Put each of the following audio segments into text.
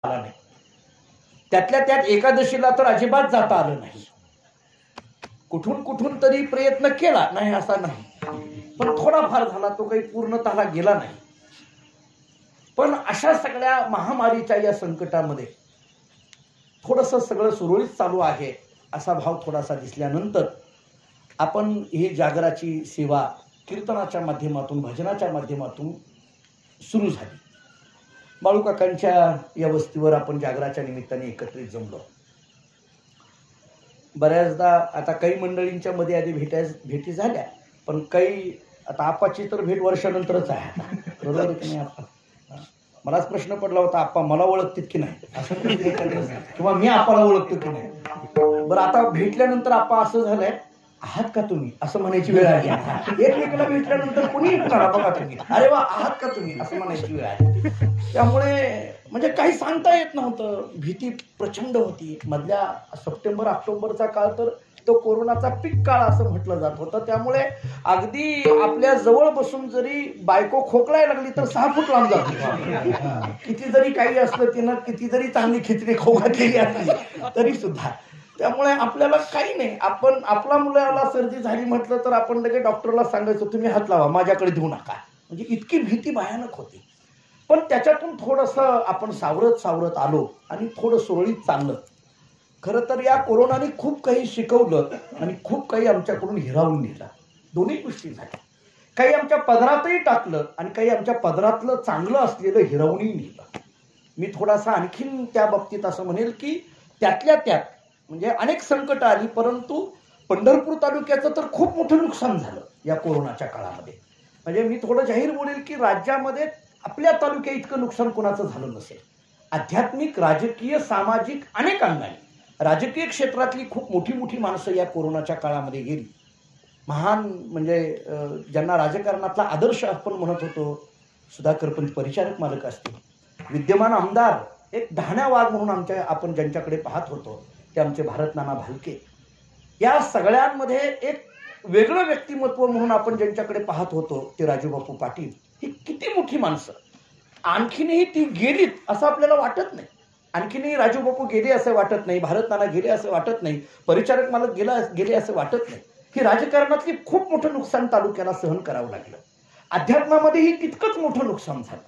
आला नाही. त्यातल्या त्यात एकादशीला तर अजिबात जाता आलं नाही. कुठून कुठून तरी प्रयत्न केला नाही असा नाही, पण थोडाफार झाला, तो काही पूर्णतः गेला नाही. पण अशा सगळ्या महामारीच्या या संकटामध्ये थोडंसं सगळं सुरळीत चालू आहे असा भाव थोडासा दिसल्यानंतर आपण ही जागराची सेवा कीर्तनाच्या माध्यमातून, भजनाच्या माध्यमातून सुरू झाली. बाळूकाकांच्या या वस्तीवर आपण जागराच्या निमित्ताने एकत्रित जमलो. बऱ्याचदा आता काही मंडळींच्या मध्ये आधी भेटी झाल्या, पण काही आता आपाची तर भेट वर्षानंतरच आहे. बरोबर आहे की नाही? आप्पा, मलाच प्रश्न पडला होता, आप्पा मला ओळखतात की नाही असं, किंवा मी आप्पाला ओळखतो की नाही. बरं, आता भेटल्यानंतर आप्पा असं झालंय, आहात का तुम्ही असं म्हणायची वेळ आली. एकमेकाला भेटल्यानंतर कोणी विचारा, बघा तुम्ही, अरे वा आहात का तुम्ही असं म्हणायची वेळ आली. त्यामुळे म्हणजे काही सांगता येत नव्हतं. भीती प्रचंड होती. मधल्या सप्टेंबर ऑक्टोबरचा काळ तर तो कोरोनाचा पीक काळ असं म्हटलं जात होतं. त्यामुळे अगदी आपल्या जवळ बसून जरी बायको खोकलायला लागली तर 6 फूट लांब जातो. किती जरी काही असलं, तिनं किती जरी चांगली खिचडी खाऊ घातलेली असली तरी सुद्धा. त्यामुळे आपल्याला काही नाही, आपण आपला मुलाला सर्दी झाली म्हटलं तर आपण लगेच डॉक्टरला सांगायचो, तुम्ही हात लावा, माझ्याकडे देऊ नका. म्हणजे इतकी भीती भयानक होती. पण त्याच्यातून थोडंसं आपण सावरत आलो आणि थोडं सुरळीत चाललं. खरं तर या कोरोनाने खूप काही शिकवलं आणि खूप काही आमच्याकडून हिरावून नेलं. दोन्ही गोष्टी झाल्या. काही आमच्या पदरातही टाकलं आणि काही आमच्या पदरातलं चांगलं असलेलं हिरावूनही नेलं. मी थोडासा आणखीन त्या बाबतीत असं म्हणेल की त्यातल्या त्यात म्हणजे अनेक संकट आली, परंतु पंढरपूर तालुक्याचं तर खूप मोठं नुकसान झालं या कोरोनाच्या काळामध्ये. म्हणजे मी थोडं जाहीर बोलेल की राज्यामध्ये आपल्या तालुक्या इतकं नुकसान कोणाचं झालं नसेल. आध्यात्मिक, राजकीय, सामाजिक अनेक अंगाने राजकीय क्षेत्रातली खूप मोठी माणसं या कोरोनाच्या काळामध्ये गेली. महान म्हणजे ज्यांना राजकारणातला आदर्श आपण म्हणत होतो, सुधाकरपंत परिचारक मालक असतील, विद्यमान आमदार एक ढाण्या वाघ म्हणून आपण ज्यांच्याकडे पाहत होतो ते आमचे भारतनाना भालके. या सगळ्यांमध्ये एक वेगळं व्यक्तिमत्व म्हणून आपण ज्यांच्याकडे पाहत होतो ते राजूबापू पाटील. ही किती मोठी माणसं, आणखीनही ती गेलीत असं आपल्याला वाटत नाही. आणखीनही राजूबापू गेले असं वाटत नाही, भारतनाना गेले असं वाटत नाही, परिचारक मालक गेले असं वाटत नाही. ही राजकारणातली खूप मोठं नुकसान तालुक्याला सहन करावं लागलं. अध्यात्मामध्येही तितकंच मोठं नुकसान झालं.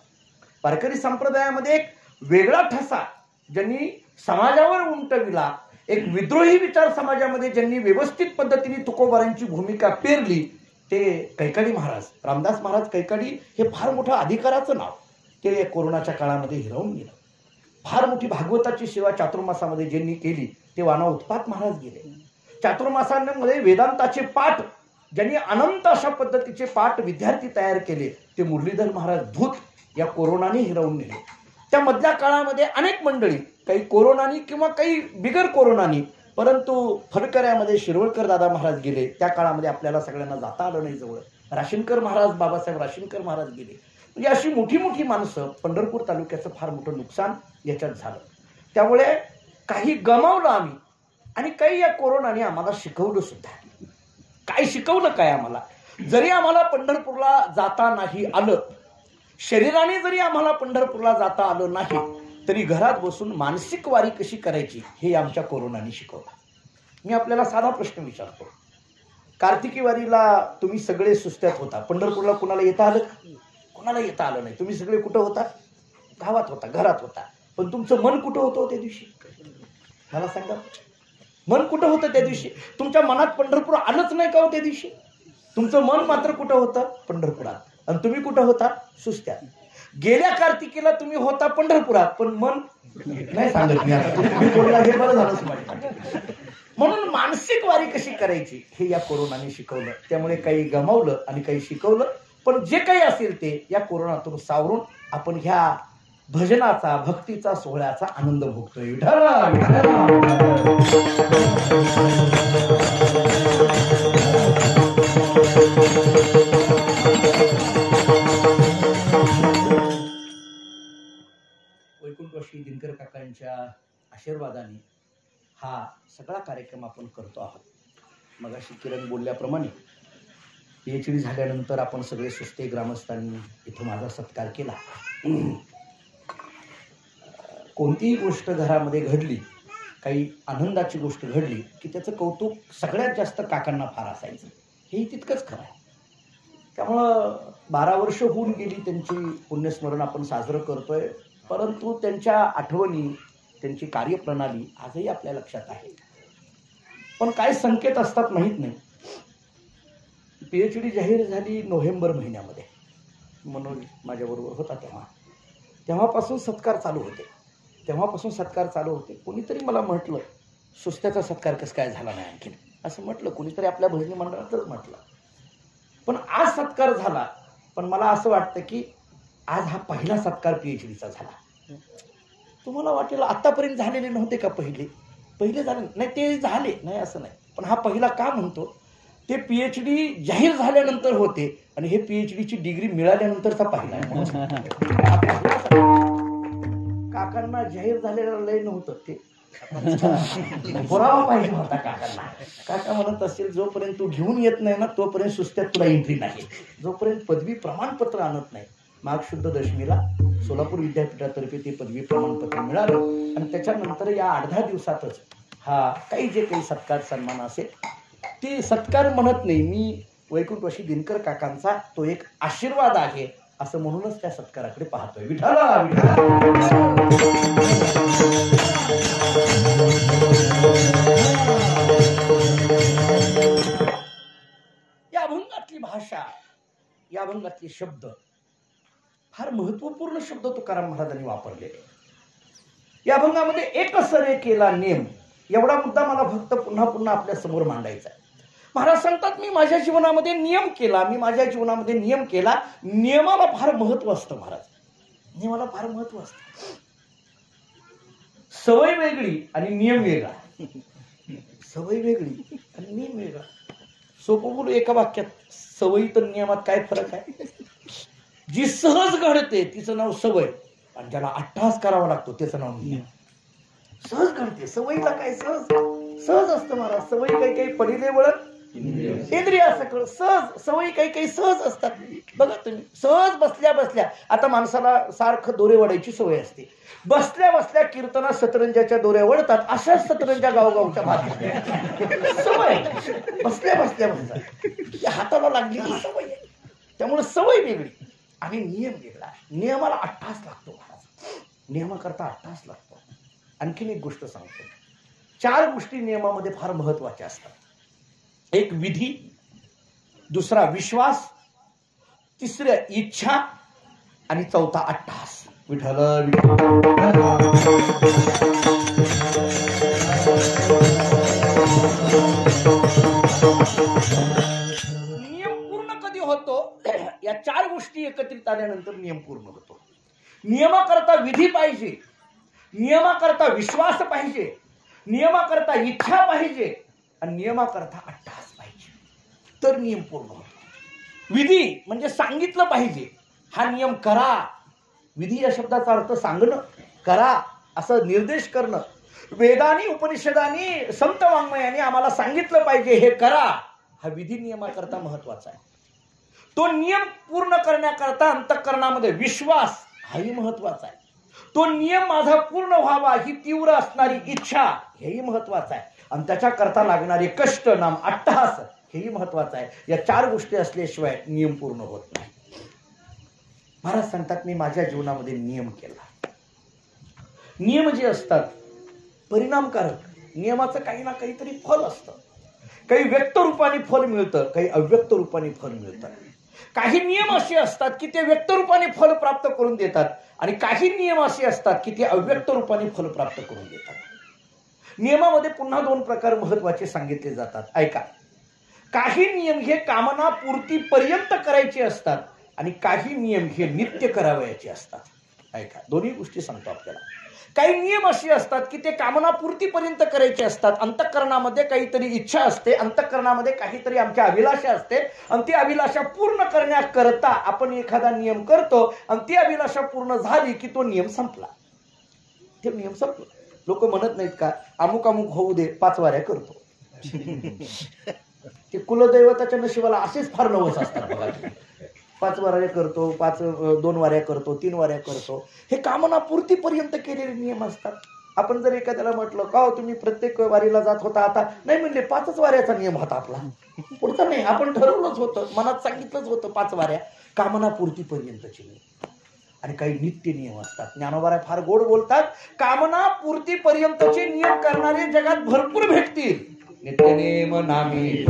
वारकरी संप्रदायामध्ये एक वेगळा ठसा ज्यांनी समाजावर उमटविला, एक विद्रोही विचार समाजामध्ये ज्यांनी व्यवस्थित पद्धतीने तुकोबारांची भूमिका पेरली, ते कैकाडी महाराज, रामदास महाराज कैकाडी हे फार मोठं अधिकाराचं नाव ते कोरोनाच्या काळामध्ये हिरावून गेलं. फार मोठी भागवताची सेवा चातुर्मासामध्ये ज्यांनी केली ते वाना उत्पात महाराज गेले. चातुर्मासांमध्ये वेदांताचे पाठ ज्यांनी अनंत अशा पद्धतीचे पाठ विद्यार्थी तयार केले ते मुरलीधर महाराज भूत या कोरोनाने हिरावून नेले. त्या मधल्या काळामध्ये अनेक मंडळी, काही कोरोनानी किंवा काही बिगर कोरोनानी, परंतु फडकऱ्यामध्ये शिरवळकर दादा महाराज गेले. त्या काळामध्ये आपल्याला सगळ्यांना जाता आलं नाही जवळ. राशीनकर महाराज, बाबासाहेब राशीनकर महाराज गेले. म्हणजे अशी मोठी माणसं, पंढरपूर तालुक्याचं फार मोठं नुकसान याच्यात झालं. त्यामुळे काही गमावलं आम्ही आणि काही या कोरोनाने आम्हाला शिकवलं सुद्धा. काय शिकवलं काय आम्हाला? जरी आम्हाला पंढरपूरला जाता नाही आलं, शरीराने जरी आम्हाला पंढरपूरला जाता आलं नाही, तरी घरात बसून मानसिक वारी कशी करायची हे आमच्या कोरोनाने शिकवलं. मी आपल्याला साधा प्रश्न विचारतो, कार्तिकी वारीला तुम्ही सगळे सुस्त्यात होता, पंढरपूरला कुणाला येता आलं? कोणाला येता आलं नाही. तुम्ही सगळे कुठं होता? गावात होता, घरात होता. पण तुमचं मन कुठं होतं त्या दिवशी? मला सांगा, मन कुठं होतं त्या दिवशी? तुमच्या मनात पंढरपूर आलंच नाही का हो त्या दिवशी? तुमचं मन मात्र कुठं होतं? पंढरपुरात. आणि तुम्ही कुठं होता? सुस्त्यात. गेल्या कार्तिकीला तुम्ही होता पंढरपुरात, पण मन नाही सांगत मी आता. तुम्ही बोलला हे बरं झालं. म्हणून मानसिक वारी कशी करायची हे या कोरोनाने शिकवलं. त्यामुळे काही गमावलं आणि काही शिकवलं. पण जे काही असेल ते या कोरोनातून सावरून आपण ह्या भजनाचा, भक्तीचा, सोहळ्याचा आनंद भोगतोय. वैकुंठवासी दिनकर काकांच्या आशीर्वादाने हा सगळा कार्यक्रम आपण करतो आहोत. मगाशी किरण बोलल्याप्रमाणे PhD झाल्यानंतर आपण सगळे सुस्ते ग्रामस्थांनी इथं माझा सत्कार केला. कोणतीही गोष्ट घरामध्ये घडली, काही आनंदाची गोष्ट घडली की त्याचं कौतुक सगळ्यात जास्त काकांना फार असायचं. हेही तितकंच खरं आहे. त्यामुळं 12 वर्ष होऊन गेली त्यांची पुण्यस्मरण आपण साजरं करतोय, परंतु त्यांच्या आठवणी, त्यांची कार्यप्रणाली आजही आपल्या लक्षात आहे. पण काय संकेत असतात माहीत नाही. PhD जाहीर झाली नोव्हेंबर महिन्यामध्ये, मनोज माझ्याबरोबर होता तेव्हापासून सत्कार चालू होते. कोणीतरी मला म्हटलं सुस्त्याचा सत्कार कसं काय झाला नाही आणखीन, असं म्हटलं कोणीतरी आपल्या भजनी मंडळातच म्हटलं. पण आज सत्कार झाला, पण मला असं वाटतं की आज हा पहिला सत्कार PhDचा झाला. तुम्हाला वाटेल आतापर्यंत झालेले नव्हते का पहिले झाले नाही, ते झाले नाही असं नाही, पण हा पहिला का म्हणतो, ते PhD जाहीर झाल्यानंतर होते आणि हे PhDची डिग्री मिळाल्यानंतरचा पहिला आहे. काकांना जाहीर झालेलं लय नव्हतं, ते पुरावा पाहिजे होता काकांना. काका म्हणत असेल जोपर्यंत तू घेऊन येत नाही ना तोपर्यंत सुस्त्यात तुला एंट्री नाही, जोपर्यंत पदवी प्रमाणपत्र आणत नाही. माघ शुद्ध दशमीला सोलापूर विद्यापीठातर्फे ते पदवी प्रमाणपत्र मिळालं आणि त्याच्यानंतर या 8-10 दिवसातच हा काही जे काही सत्कार सन्मान असेल ते सत्कार म्हणत नाही मी, वैकुंठवासी दिनकर काकांचा तो एक आशीर्वाद आहे असं म्हणूनच त्या सत्काराकडे पाहतोय. विठाला या अभंगातली भाषा, या अभंगातले शब्द फार महत्वपूर्ण शब्द तुकाराम महाराजांनी वापरले. या अभंगामध्ये एकसरे केला नेम, एवढा मुद्दा मला फक्त पुन्हा पुन्हा आपल्या समोर मांडायचा आहे. महाराज सांगतात मी माझ्या जीवनामध्ये नियम केला, नियमाला फार महत्व असतं. महाराज नियमाला फार महत्व असतं. सवय वेगळी आणि नियम वेगळा, सवय वेगळी आणि नियम वेगळा. सोपं बोलू एका वाक्यात, सवयी तर नियमात काय फरक आहे. जी सहज घडते तिचं नाव सवय आणि ज्याला अट्टहास करावा लागतो त्याचं नाव नियम. सहज घडते, सवयीला काय सहज असतं महाराज. सवयी काही पडिले वळत इंद्रिया सकळ सहज, सवयी काही सहज असतात. बघा तुम्ही सहज बसल्या आता माणसाला सारखं दोरे वडायची सवय असते, बसल्या कीर्तना सतरंजाच्या दोऱ्या वडतात, अशाच सतरंजा गावगावच्या भात सवय. बसल्या हाताला लागली की सवय. त्यामुळे सवय वेगळी आणि नियम वेगळा. नियमाला अट्टहास लागतो महाराज, नियमाकरता अट्टहास लागतो. आणखीन एक गोष्ट सांगतो, 4 गोष्टी नियमामध्ये फार महत्वाच्या असतात. एक विधी, दुसरा विश्वास, तिसरा इच्छा आणि चौथा अट्टहास. विठ्ठल नियम पूर्ण कधी होतो, या 4 गोष्टी एकत्रित आल्यानंतर नियम पूर्ण होतो. नियमाकरता विधी पाहिजे, नियमाकरता विश्वास पाहिजे, नियमाकरता इच्छा पाहिजे आणि नियमाकरता अट्टहास पाहिजे, तर नियम पूर्ण होतो. विधी म्हणजे सांगितलं पाहिजे, हा नियम करा. विधी या शब्दाचा अर्थ सांगणं, करा असं निर्देश करणं. वेदानी उपनिषदानी संत वाङ्मयाने आम्हाला सांगितलं पाहिजे हे करा, हा विधी नियमाकरता महत्वाचा आहे. तो नियम पूर्ण करण्याकरता अंतःकरणामध्ये विश्वास हाही महत्वाचा आहे. तो नियम माझा पूर्ण व्हावा ही तीव्र असणारी इच्छा हेही महत्वाचं आहे आणि त्याच्याकरता लागणारे कष्ट नाम अट्टहास हेही महत्वाचं आहे. या 4 गोष्टी असल्याशिवाय नियम पूर्ण होत नाही. महाराज सांगतात मी माझ्या जीवनामध्ये नियम केला. नियम जे असतात परिणामकारक, नियमाचं काही ना काहीतरी फल असतं. काही व्यक्त रूपाने फल मिळतं, काही अव्यक्त रूपाने फल मिळतं. काही नियम असे असतात की ते व्यक्त रूपाने फल प्राप्त करून देतात आणि काही नियम असे असतात की ते अव्यक्त रूपाने फल प्राप्त करून देतात. नियमामध्ये पुन्हा 2 प्रकार महत्वाचे सांगितले जातात. ऐका, काही नियम हे कामना पूर्ती पर्यंत करायचे असतात आणि काही नियम हे नित्य करावयाचे असतात. ऐका, दोन्ही गोष्टी सांगतो आपल्याला. काही नियम असे असतात की ते कामना पूर्तीपर्यंत करायचे असतात. अंतःकरणामध्ये काहीतरी इच्छा असते, अंतःकरणामध्ये काहीतरी आमच्या अभिलाषा असते आणि ती अभिलाषा पूर्ण करण्याकरता आपण एखादा नियम करतो आणि ती अभिलाषा पूर्ण झाली की तो नियम संपला. ते नियम संपला. लोक म्हणत नाहीत का अमुक अमुक होऊ दे 5 वाऱ्या करतो. ते कुलदैवताच्या नशिबाला असेच फार नवस असतात बघा. 5 वाऱ्या करतो, 2 वाऱ्या करतो, 3 वाऱ्या करतो, हे कामनापूर्तीपर्यंत केलेले नियम असतात. आपण जर एखाद्याला म्हटलं का हो तुम्ही प्रत्येक वारीला जात होता, आता नाही म्हणले 5च वाऱ्याचा नियम होता आपला, पुढचा नाही, आपण ठरवलंच होतं, मनात सांगितलंच होतं 5 वाऱ्या, कामनापूर्तीपर्यंतचे नियम. आणि काही नित्य नियम असतात. ज्ञानोबा फार गोड बोलतात, कामनापूर्तीपर्यंतचे नियम करणारे जगात भरपूर भेटतील. नित्य नियम नामी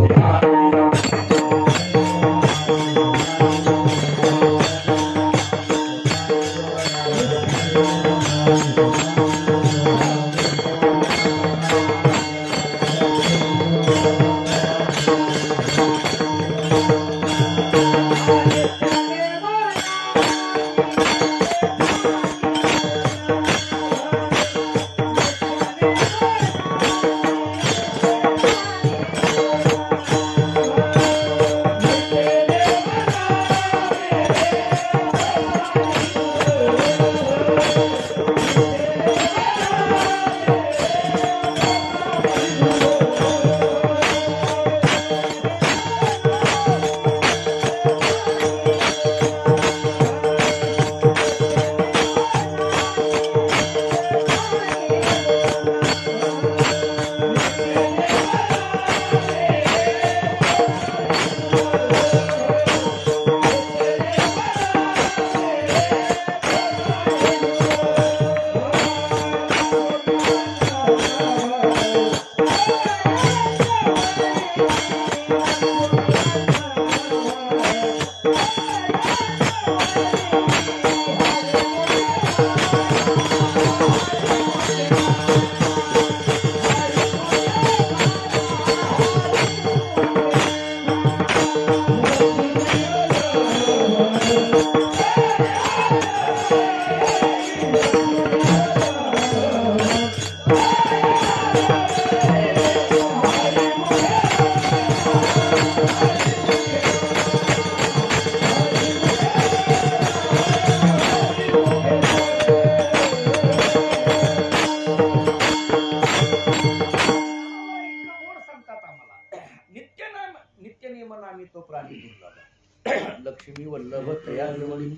लक्ष्मी वल्लभ तया जवळी.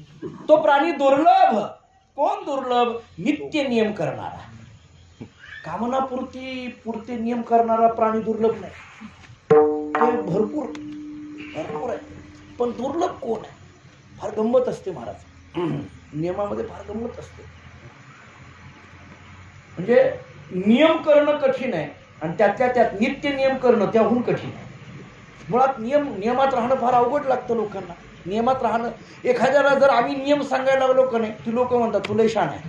तो प्राणी दुर्लभ. कोण दुर्लभ? नित्य नियम करणारा. कामनापूर्ती नियम करणारा प्राणी दुर्लभ नाही, ते भरपूर आहे. पण दुर्लभ कोण आहे? फार गंमत असते महाराज, नियमामध्ये फार गंमत असते. म्हणजे नियम करणं कठीण आहे आणि त्यात नित्य नियम करणं त्याहून कठीण आहे. मुळात नियमात राहणं फार अवघड लागतं लोकांना. नियमात राहणं, एखाद्याला जर आम्ही नियम सांगायला लागलो का नाही, ती लोक म्हणतात तुला शान आहे.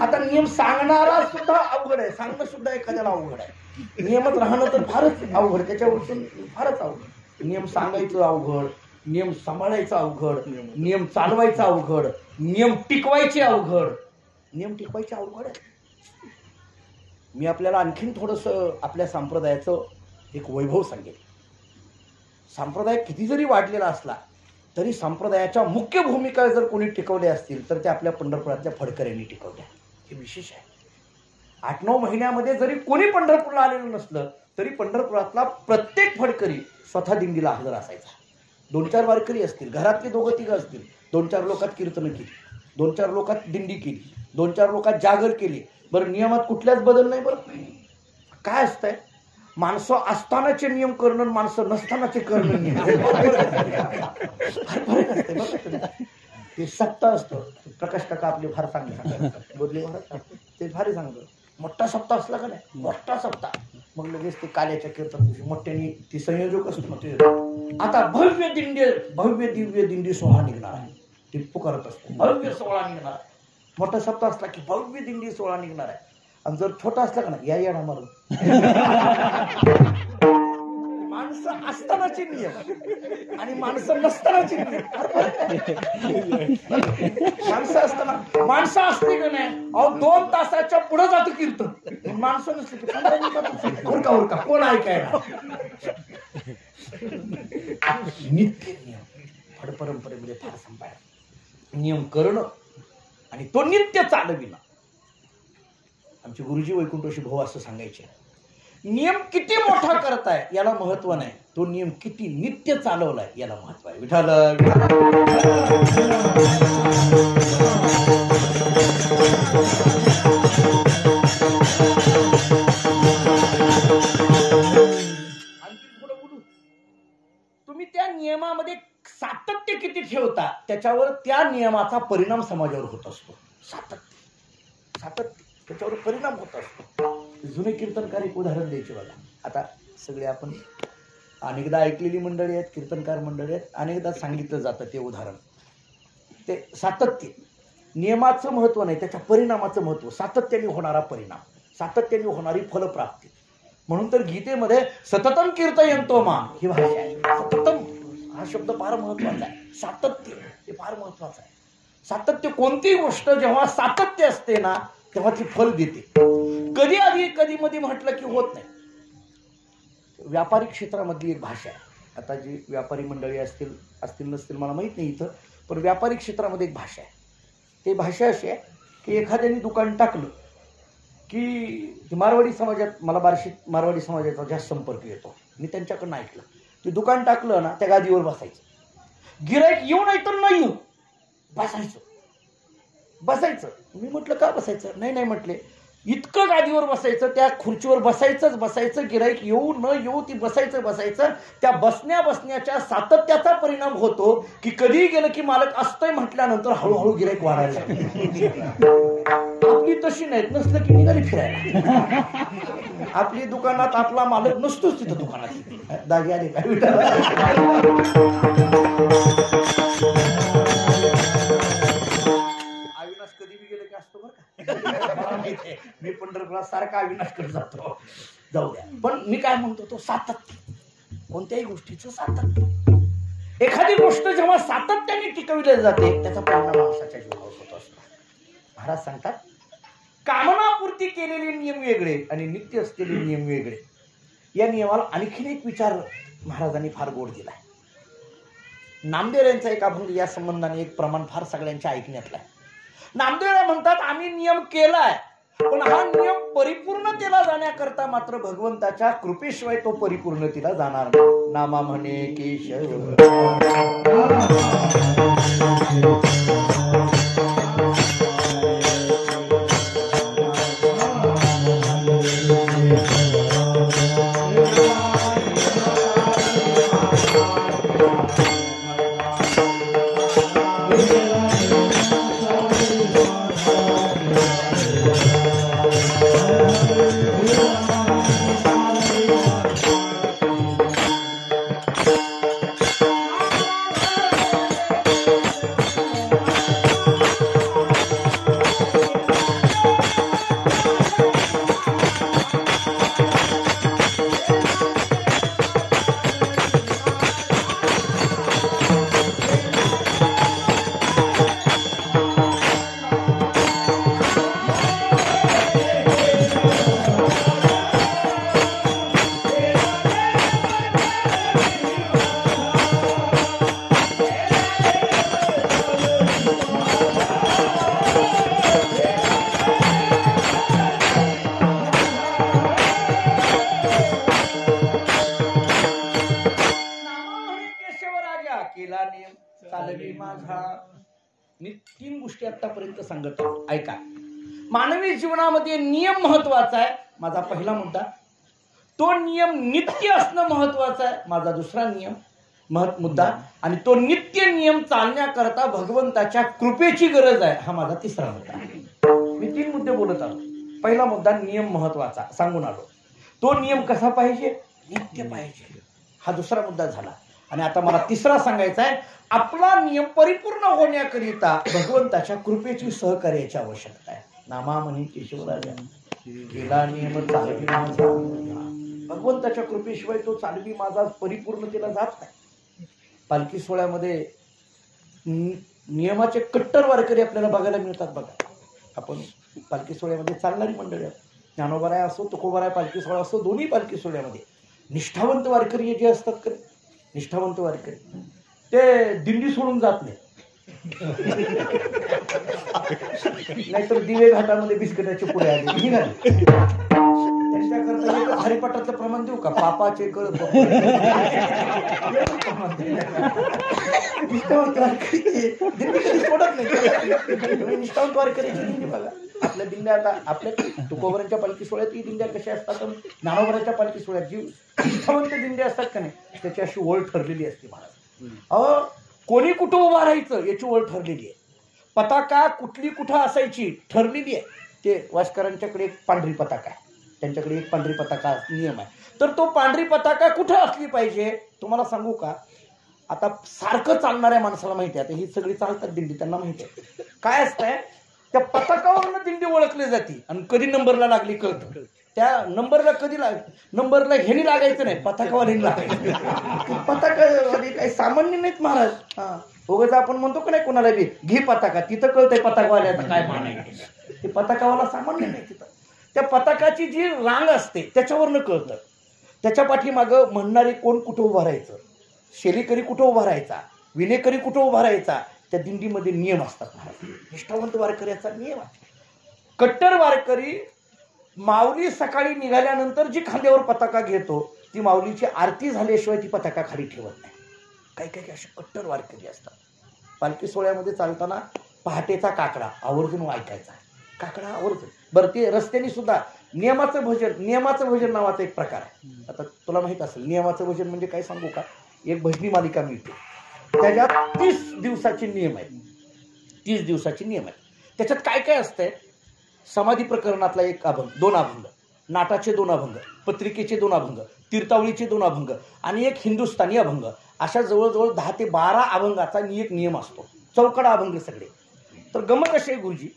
आता नियम सांगणारा सुद्धा अवघड आहे, सांगणं सुद्धा एखाद्याला अवघड आहे. नियमात राहणं तर फारच अवघड, त्याच्यावरती फारच अवघड. नियम सांगायचं अवघड, नियम सांभाळायचं अवघड, नियम चालवायचा अवघड, नियम टिकवायचे अवघड. नियम टिकवायचे अवघड आहे. मी आपल्याला आणखीन थोडंसं आपल्या संप्रदायाचं एक वैभव सांगेल. संप्रदाय किती जरी वाढलेला असला तरी संप्रदायाच्या मुख्य भूमिका जर कोणी टिकवल्या असतील तर त्या आपल्या पंढरपुरातल्या फडकऱ्यांनी टिकवल्या. हे विशेष आहे. 8-9 महिन्यामध्ये जरी कोणी पंढरपूरला आलेलं नसलं तरी पंढरपुरातला प्रत्येक फडकरी स्वतः दिंडीला हजर असायचा. 2-4 वारकरी असतील, घरातले 2-3 असतील, 2-4 लोकात कीर्तन केली, 2-4 लोकात दिंडी केली, 2-4 लोकात जागर केली. बरं, नियमात कुठल्याच बदल नाही. बरं, काय असतंय, माणसं असतानाचे नियम करणं, माणसं नसतानाचे करणं फरक असते. बघा, ते सप्ताह असतं. प्रकाश काका आपले फार चांगले सांगतात, बोधले महाराज ते भारी सांगतात. मोठा सप्ताह असला का नाही, मोठा सप्ताह, मग लगेच ते काल्याच्या कीर्तन मोठ्याने ती संयोजक असतो. ते आता भव्य दिव्य दिंडी सोहळा निघणार आहे, ते पुकारत असतो. भव्य सोहळा निघणार आहे. मोठा सप्ताह असला की भव्य दिंडी सोहळा निघणार आहे. आणि जर छोटा असला का ना, या मारून माणसं असतानाचे नियम आणि माणसं नसतानाचे नियम. माणसं असते का नाही, अहो 2 तासाच्या पुढे जातं कीर्तन. माणसं नसते की 15 मिनिटात उरका कोण ऐकायला. नित्य नियम फड परंपरेमध्ये फार संपाय नियम करणं आणि तो नित्य चालविणं. आमचे गुरुजी वैकुंठोशी भाऊ असं सांगायचे, नियम किती मोठा करताय याला महत्व नाही, तो नियम किती नित्य चालवलाय याला महत्व आहे. विठाल तुम्ही त्या नियमामध्ये सातत्य किती ठेवता त्याच्यावर त्या नियमाचा परिणाम समाजावर होत असतो. सातत्य त्याच्यावर परिणाम होत असतो. जुने कीर्तनकार एक उदाहरण द्यायचे बघा. आता सगळे आपण अनेकदा ऐकलेली मंडळी आहेत, कीर्तनकार मंडळी आहेत, अनेकदा सांगितलं जातं ते उदाहरण. ते सातत्य, नियमाचं महत्व नाही, त्याच्या परिणामाचं महत्व, सातत्याने होणारा परिणाम, सातत्याने होणारी फलप्राप्ती. म्हणून तर गीतेमध्ये सततम कीर्तयंतो माम ही भाषा आहे. सततम हा शब्द फार महत्वाचा आहे. सातत्य हे फार महत्वाचं आहे. सातत्य, कोणतीही गोष्ट जेव्हा सातत्य असते ना तेव्हा ती फल देते. कधी आधी कधी मध्ये म्हटलं की होत नाही. व्यापारी क्षेत्रामधली एक भाषा आहे. आता जी व्यापारी मंडळी असतील नसतील मला माहीत नाही इथं, पण व्यापारी क्षेत्रामध्ये एक भाषा आहे. ते भाषा अशी आहे की एखाद्याने दुकान टाकलं की मारवाडी समाजात, मला बार्शीत मारवाडी समाजाचा जास्त संपर्क येतो, मी त्यांच्याकडनं ऐकलं. ते दुकान टाकलं ना त्या गादीवर बसायचं. गिराईक येऊ नाही तर नाही येऊ, बसायचं. मी म्हटलं का बसायचं? नाही म्हटले, इतकं गादीवर बसायचं, त्या खुर्चीवर बसायचं. गिराईक येऊ न येऊ ती बसायचं. त्या बसण्याच्या सातत्याचा परिणाम होतो की कधी गेलं की मालक असतंय म्हटल्यानंतर हळूहळू गिराईक वाढायला. आपली तशी नाहीत, नसलं की निघाली फिरायला. आपली दुकानात आपला मालक नसतोच तिथं दुकानात. दागी आले काय अविनाश कधी बी गेले की असतो बरं का. मी पंढरपुरात सारखा अविनाश करत जातो, जाऊ द्या. पण मी काय म्हणतो, तो सातत्य, कोणत्याही गोष्टीचं सातत्य. एखादी गोष्ट जेव्हा सातत्याने टिकविली जाते त्याचा परिणाम माणसाच्या जीवावर होत असतो. महाराज सांगतात, कामनापूर्ती केलेले नियम वेगळे आणि नित्य असलेले नियम वेगळे. या नियमाला आणखीन एक विचार महाराजांनी फार गोड दिलाय. नामदेव यांचा एक अभंग या संबंधाने, एक प्रमाण फार सगळ्यांच्या ऐकण्यातला आहे. नामदेव म्हणतात, आम्ही नियम केलाय पण हा नियम परिपूर्णतेला जाण्याकरता मात्र भगवंताच्या कृपेशिवाय तो परिपूर्णतेला जाणार नाही. नामा म्हणे केशव तीन गोष्टी आतापर्यंत सांगत आहोत. ऐका, मानवी जीवनामध्ये नियम महत्वाचा आहे, माझा पहिला मुद्दा. तो नियम नित्य असणं महत्वाचं आहे, माझा दुसरा मुद्दा. आणि तो नित्य नियम चालण्याकरता भगवंताच्या कृपेची गरज आहे, हा माझा तिसरा मुद्दा. मी तीन मुद्दे बोलत आलो. पहिला मुद्दा नियम महत्वाचा सांगून आलो. तो नियम कसा पाहिजे? नित्य पाहिजे, हा दुसरा मुद्दा झाला. आणि आता मला तिसरा सांगायचा आहे, आपला नियम परिपूर्ण होण्याकरिता भगवंताच्या कृपेची सहकार्याची आवश्यकता आहे. नामा म्हणे केशवराजा केला नियम चालवी माझा. भगवंताच्या कृपेशिवाय तो चालवी माझा परिपूर्णतेला जात नाही. पालखी सोहळ्यामध्ये नियमाचे कट्टर वारकरी आपल्याला बघायला मिळतात. बघा, आपण पालखी सोहळ्यामध्ये चालणारी मंडळी आहेत. ज्ञानोबाराय असो, तुकोबाराय पालखी सोहळा असो, दोन्ही पालखी सोहळ्यामध्ये निष्ठावंत वारकरी जे असतात, निष्ठावंत वारकरी ते दिंडी सोडून जात नाही. नाहीतर दिवे घाटामध्ये बिस्किटाचे पुढे आले त्यांच्याकरता हरिपाठातलं प्रमाण देऊ का? पापाचे कळ निष्ठावंत वारकरी सोडत नाही. निष्ठावंत वारकऱ्याची दिंडी बघा. आपल्या दिंड्या आता आपल्या तुकोबरांच्या पालखी सोहळ्यात ही दिंड्या कशा असतात, ज्ञानोबरांच्या पालखी सोहळ्यात जी निष्ठावंत दिंड्या असतात का नाही, त्याची अशी ओळ ठरलेली असते महाराज. अहो कोणी कुठं उभा राहायचं याची ओळ ठरलेली आहे. पताका कुठली कुठं असायची ठरलेली आहे. ते वास्करांच्याकडे एक पांढरी पताका आहे, त्यांच्याकडे एक पांढरी पताका नियम आहे. तर तो पांढरी पताका कुठं असली पाहिजे तुम्हाला सांगू का? आता सारखं चालणाऱ्या माणसाला माहिती आहे, आता ही सगळी चालतात दिंडी, त्यांना माहिती आहे काय असतंय. त्या पताकावरनं दिंडी ओळखली जाते आणि कधी नंबरला लागली कळतं. त्या नंबरला कधी नंबरला ह्यानी लागायचं नाही, पताकावाल्यानी लागायचं. पताकावाले काही सामान्य नाहीत महाराज. हा उगाच आपण म्हणतो का नाही कोणाला बी घे पताका, तिथं कळतंय पताकावाल्याचं काय मानायचं. ते पताकावाला सामान्य नाही. तिथं त्या पताकाची जी रांग असते त्याच्यावरनं कळतं. त्याच्या पाठीमागं म्हणणारे कोण कुठं उभं राहायचं, शेरीकरी कुठं उभा राहायचा, विनेकरी कुठं उभा राहायचा, त्या दिंडीमध्ये नियम असतात महाराज. निष्ठावंत वारकऱ्याचा नियम आहे. कट्टर वारकरी माऊली सकाळी निघाल्यानंतर जी खांद्यावर पताका घेतो ती माऊलीची आरती झाल्याशिवाय ती पताका खाली ठेवत नाही. काही काही असे कट्टर वारकरी असतात. पालखी सोहळ्यामध्ये चालताना पहाटेचा काकडा आवर्जून ऐकायचा. काकडा आवर्जून. बरं ते रस्त्याने सुद्धा नियमाचं भजन नावाचा एक प्रकार आहे. आता तुला माहित असेल नियमाचं भजन म्हणजे काय सांगू का? एक भजनी मालिका मिळते, त्याच्यात 30 दिवसाचे नियम आहेत. 30 दिवसाचे नियम आहेत. त्याच्यात काय काय असतंय? समाधी प्रकरणातला एक अभंग, 2 अभंग, नाटाचे 2 अभंग, पत्रिकेचे 2 अभंग, तीर्थावळीचे 2 अभंग आणि एक हिंदुस्थानी अभंग, अशा जवळजवळ 10 ते 12 अभंगाचा एक नियम असतो. चौकडा अभंग सगळे. तर गमत अशी आहे गुरुजी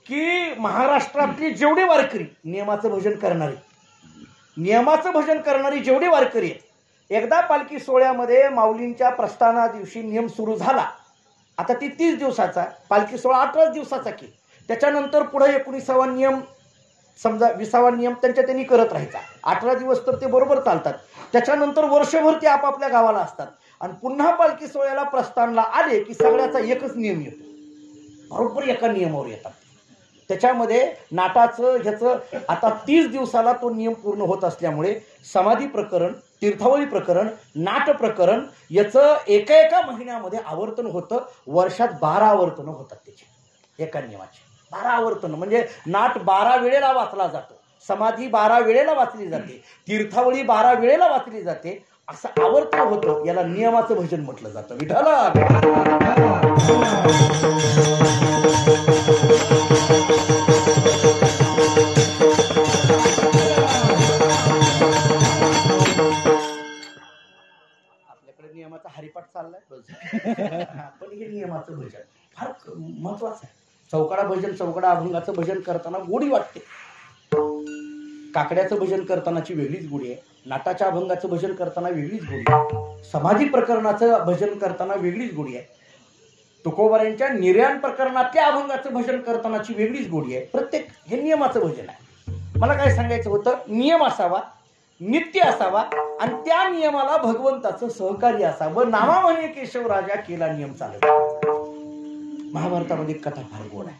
की महाराष्ट्रातली जेवढे वारकरी नियमाचं भजन करणारी जेवढे वारकरी आहेत, एकदा पालखी सोहळ्यामध्ये माऊलींच्या प्रस्थाना दिवशी नियम सुरू झाला. आता ती 30 दिवसाचा, पालखी सोहळा 18 दिवसाचा की, त्याच्यानंतर पुढे 19वा नियम समजा 20वा नियम त्यांनी करत राहायचा. 18 दिवस तर ते बरोबर चालतात. त्याच्यानंतर वर्षभर ते आपापल्या गावाला असतात आणि पुन्हा पालखी सोहळ्याला प्रस्थानला आले की सगळ्याचा एकच नियम येतो. बरोबर एका नियमावर येतात. त्याच्यामध्ये नाटाचं ह्याचं आता 30 दिवसाला तो नियम पूर्ण होत असल्यामुळे समाधी प्रकरण, तीर्थावळी प्रकरण, नाट प्रकरण याचं एका महिन्यामध्ये आवर्तन होतं. वर्षात 12 आवर्तनं होतात त्याची एका नियमाची. 12 आवर्तनं म्हणजे नाट 12 वेळेला वाचला जातो, समाधी 12 वेळेला वाचली जाते, तीर्थावळी 12 वेळेला वाचली जाते. असं आवर्तन होतं. याला नियमाचं भजन म्हटलं जातं. विठाला आपल्याकडे नियमाचा हरिपाठ चाललाय पण हे नियमाचं भजन फार महत्वाचं आहे. चौकडा अभंगाचं भजन करताना गोडी वाटते. काकड्याचं भजन करतानाची वेगळीच गोडी आहे. नाटाच्या अभंगाचं भजन करताना वेगळीच गोडी आहे. समाधी प्रकरणाचं भजन करताना वेगळीच गोडी आहे. तुकोबारांच्या निर्याण प्रकरणातल्या अभंगाचं भजन करतानाची वेगळीच गोडी आहे. प्रत्येक हे नियमाचं भजन आहे. मला काय सांगायचं होतं, नियम असावा, नित्य असावा आणि त्या नियमाला भगवंताचं सहकार्य असावं. नामा म्हणे केशवराजा केला नियम चालत. महाभारतामध्ये कथा फार गोड आहे.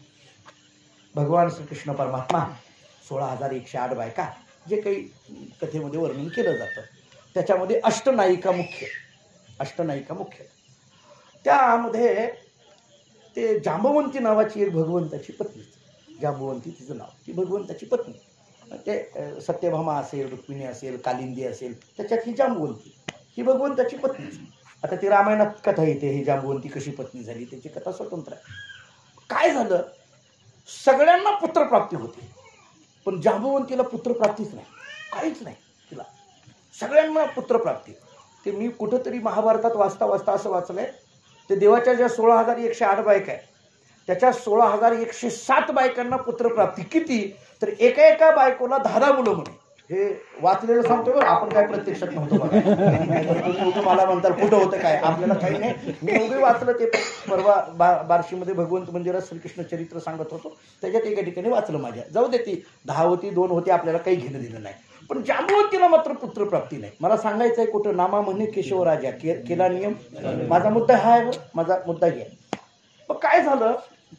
भगवान श्रीकृष्ण परमात्मा 16,108 बायका जे काही कथेमध्ये वर्णन केलं जातं त्याच्यामध्ये अष्टनायिका मुख्य. त्यामध्ये ते जांबवंती नावाची एक भगवंताची पत्नी, जांबवंती तिचं नाव, ती भगवंताची पत्नी. ते सत्यभामा असेल, रुक्मिणी असेल, कालिंदी असेल, त्याच्यात ही जांबवंती ही भगवंताची पत्नी. आता ती रामायणात कथा येते, ही जांबवंती कशी पत्नी झाली त्याची कथा स्वतंत्र आहे. काय झालं, सगळ्यांना पुत्रप्राप्ती होती पण जांबवंतीला पुत्रप्राप्तीच नाही, काहीच नाही तिला. सगळ्यांना पुत्रप्राप्ती. ते मी कुठंतरी महाभारतात वाचता असं वाचलंय, ते देवाच्या ज्या 16,108 बायका आहे त्याच्या 16,107 बायकांना पुत्रप्राप्ती. किती तर एका बायकोला 10 मुलं म्हणे. हे वाचलेलं सांगतो बरं, आपण काय प्रत्यक्षात नव्हतं बघा. तुम्ही मला म्हणताल कुठं होतं काय, आपल्याला काही नाही. मी उभे वाचलं ते परवा बार्शीमध्ये भगवंत मंदिरात श्रीकृष्ण चरित्र सांगत होतो, त्याच्यात एका ठिकाणी वाचलं माझ्या. जाऊ दे, ती 10 होती 2 होती आपल्याला काही घेणं दिलं नाही. पण जांबवंतीला मात्र पुत्रप्राप्ती नाही. मला सांगायचं आहे कुठं, नामा म्हणे केशवराजा केला नियम. माझा मुद्दा हा आहे, माझा मुद्दा घ्या. मग काय झालं,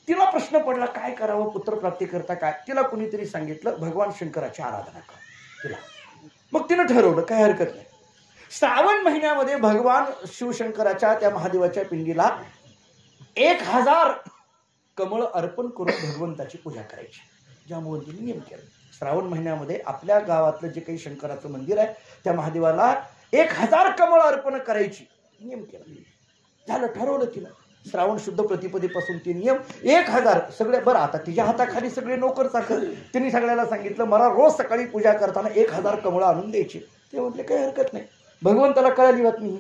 तिला प्रश्न पडला काय करावं पुत्रप्राप्ती करता काय. तिला कुणीतरी सांगितलं भगवान शंकराची आराधना कर. तिला मग तिनं ठरवलं काय हरकत नाही. श्रावण महिन्यामध्ये भगवान शिवशंकराच्या त्या महादेवाच्या पिंडीला 1000 कमळ अर्पण करून भगवंताची पूजा करायची. ज्यामुळे तिने नियम केला. श्रावण महिन्यामध्ये आपल्या गावातलं जे काही शंकराचं मंदिर आहे त्या महादेवाला 1000 कमळ अर्पण करायची नियम केला. झालं, ठरवलं तिनं. श्रावण शुद्ध प्रतिपदेपासून ते नियम 1000 सगळे. बरं, आता तिच्या हाताखाली सगळे नोकर चाकर. तिने सगळ्याला सांगितलं मला रोज सकाळी पूजा करताना 1000 कमळ आणून द्यायची. ते म्हटले काही हरकत नाही. भगवंताला कळाली बातमी.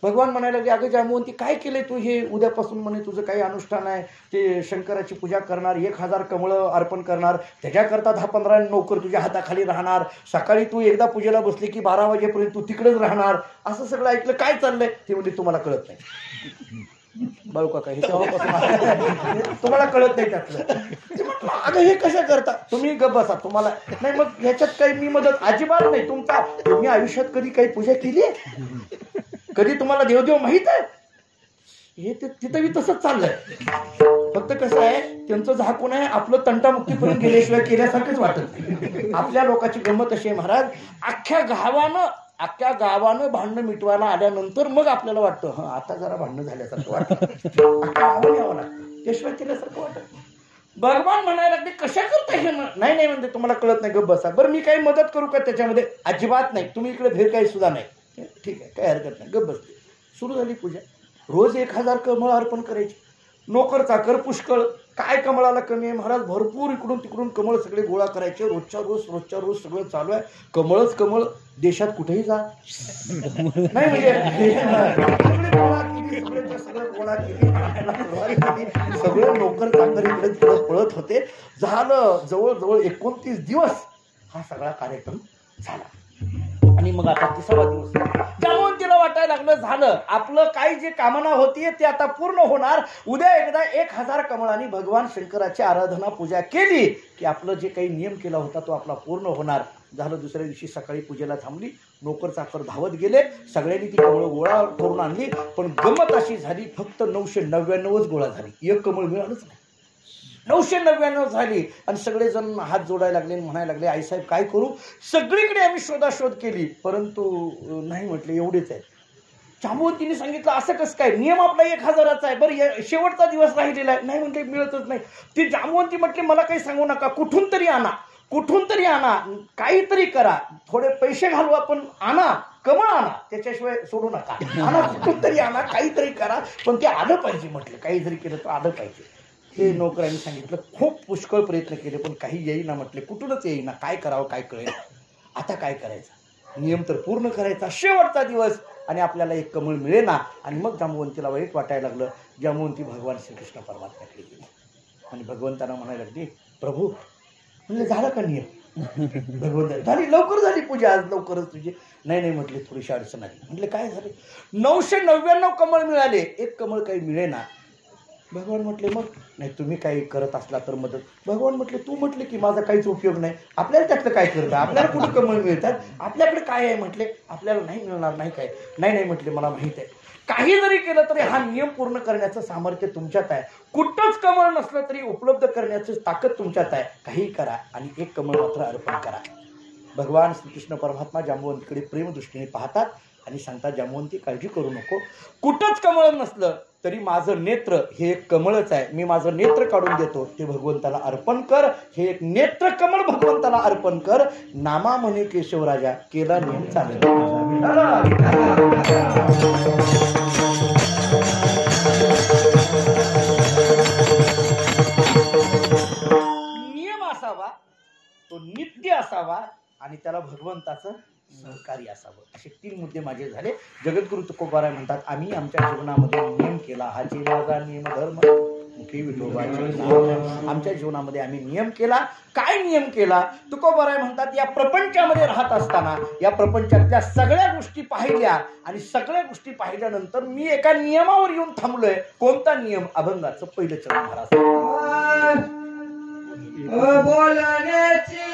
भगवान म्हणायला लागले अगं जांबुवंती काय केलंय तू, हे उद्यापासून म्हणे तुझं काही अनुष्ठान आहे, ते शंकराची पूजा करणार, 1000 कमळ अर्पण करणार, त्याच्याकरता 10-15 नोकर तुझ्या हाताखाली राहणार, सकाळी तू एकदा पूजेला बसली की 12 वाजेपर्यंत तू तिकडेच राहणार, असं सगळं ऐकलं. काय चाललंय ते म्हणजे तुम्हाला कळत नाही. बाळू काका हे तेव्हापासून तुम्हाला कळत नाही त्यातलं. ते म्हटलं अगं हे कशा करता तुम्ही, गप बसा, तुम्हाला नाही. मग ह्याच्यात काही मी मदत अजिबात नाही. तुम्ही आयुष्यात कधी काही पूजा केली आहे, कधी तुम्हाला देवदेव माहित आहे, हे तिथं मी तसंच चाललंय. फक्त कसं आहे त्यांचं झाकून आहे, आपलं तंटामुक्तीपर्यंत गेल्याशिवाय केल्यासारखंच वाटत नाही. आपल्या लोकांची गंमत अशी आहे महाराज, अख्ख्या गावानं भांडणं मिटवायला आल्यानंतर मग आपल्याला वाटतं हं आता जरा भांडणं झाल्यासारखं वाटतं. अख्ख्या गावाने यावं लागतं, त्याशिवाय केल्यासारखं वाटत. भगवान म्हणायला लागले कशा करता हे. नाही म्हणजे तुम्हाला कळत नाही, गप बसा. बरं मी काही मदत करू का त्याच्यामध्ये? अजिबात नाही. तुम्ही इकडे भेर काही सुद्धा नाही. ठीक आहे, काही हरकत नाही, गप बसते. सुरू झाली पूजा. रोज 1000 कमळ अर्पण करायची. नोकर चाकर पुष्कळ. काय कमळाला कमी आहे महाराज, भरपूर इकडून तिकडून कमळ सगळे गोळा करायचे. रोजच्या रोज सगळं चालू आहे. कमळच कमळ. देशात कुठेही जा नाही म्हणजे सगळं गोळा केली. सगळं नोकर चाकर इकडे पळत होते. झालं जवळजवळ 29 दिवस हा सगळा कार्यक्रम झाला. आणि मग आता 30वा दिवस जांबुवंतीला वाटायला लागलं झालं आपलं काही जे कामना होती ते आता पूर्ण होणार. उद्या एकदा 1000 कमळांनी भगवान शंकराची आराधना पूजा केली की आपलं जे काही नियम केला होता तो आपला पूर्ण होणार. झालं. दुसऱ्या दिवशी सकाळी पूजेला थांबली. नोकर चाकर धावत गेले. सगळ्यांनी ती कमळ गोळा करून आणली. पण गमत अशी झाली फक्त 999च गोळा झाली. एक कमळ मिळालंच नाही. 999 झाली. आणि सगळेजण हात जोडायला लागले, म्हणायला लागले आईसाहेब काय करू. सगळीकडे आम्ही शोधाशोध केली परंतु नाही म्हटले एवढेच आहे. जांबुवंतीने सांगितलं असं कसं काय, नियम आपला 1000चा आहे. बरं शेवटचा दिवस राहिलेला आहे. नाही म्हटले मिळतच नाही. ती जांबुवंती म्हटले मला काही सांगू नका, कुठून तरी आणा, काहीतरी करा, थोडे पैसे घालू आपण, आणा कमळ आणा, त्याच्याशिवाय सोडू नका. आणा, कुठून तरी आणा, काहीतरी करा, पण ते आलं पाहिजे. म्हटलं काही जरी केलं तर आलं पाहिजे. ते नोकरांनी सांगितलं खूप पुष्कळ प्रयत्न केले पण काही येईना. म्हटले कुठूनच येईना, काय करावं काय कळेल. आता काय करायचं, नियम तर पूर्ण करायचा. शेवटचा दिवस आणि आपल्याला एक कमळ मिळेना. आणि मग जांबुवंतीला वाईट वाटायला लागलं. जांबुवंती भगवान श्रीकृष्ण परमात्म्याकडे गेली आणि भगवंतांना म्हणायला लागली प्रभू म्हणजे झालं का नियम. भगवंत झाली, लवकर झाली पूजा आज, लवकरच तुझी. नाही म्हटले थोडीशी अडचण आली. म्हटले काय झाले. 999 कमळ मिळाले, एक कमळ काही मिळेना. भगवान म्हटले मग नाही तुम्ही काही करत असला तर मदत. भगवान म्हटले तू म्हटले की माझा काहीच उपयोग नाही, आपल्याला त्यातलं काय करतं, आपल्याला कुठे कमळ मिळतात, आपल्याकडे काय आहे. म्हटले आपल्याला नाही मिळणार. नाही काय नाही म्हटले मला माहित आहे. काही जरी केलं तरी हा नियम पूर्ण करण्याचं सामर्थ्य तुमच्यात आहे. कुठंच कमळ नसलं तरी उपलब्ध करण्याची ताकद तुमच्यात आहे. काही करा आणि एक कमळ मात्र अर्पण करा. भगवान श्रीकृष्ण परमात्मा जांबुवंतीकडे प्रेम दृष्टीने पाहतात आणि सांगतात जांबुवंती काळजी करू नको, कुठंच कमळ नसलं तरी माझं नेत्र हे एक कमळच आहे. मी माझं नेत्र काढून देतो, ते भगवंताला अर्पण कर. हे एक नेत्र कमळ भगवंताला अर्पण कर. नामा म्हणे केशवराजा, केला नियम चालेल. नियम असावा, तो नित्य असावा आणि त्याला भगवंताचं सहकारी असावं. असे 3 मुद्दे माझे झाले. जगद्गुरु तुकोबाराय म्हणतात आम्ही आमच्या जीवनामध्ये नियम केला, हा माझा नियम धर्म मुखी विठोबाचे नाम. आमच्या जीवनामध्ये आम्ही नियम केला. काय नियम केला. तुकोबाराय म्हणतात या प्रपंचामध्ये राहत असताना या प्रपंचातल्या सगळ्या गोष्टी पाहिल्या आणि सगळ्या गोष्टी पाहिल्यानंतर मी एका नियमावर येऊन थांबलोय. कोणता नियम. अभंगाचं पहिलं चरण महाराज. बोलण्याची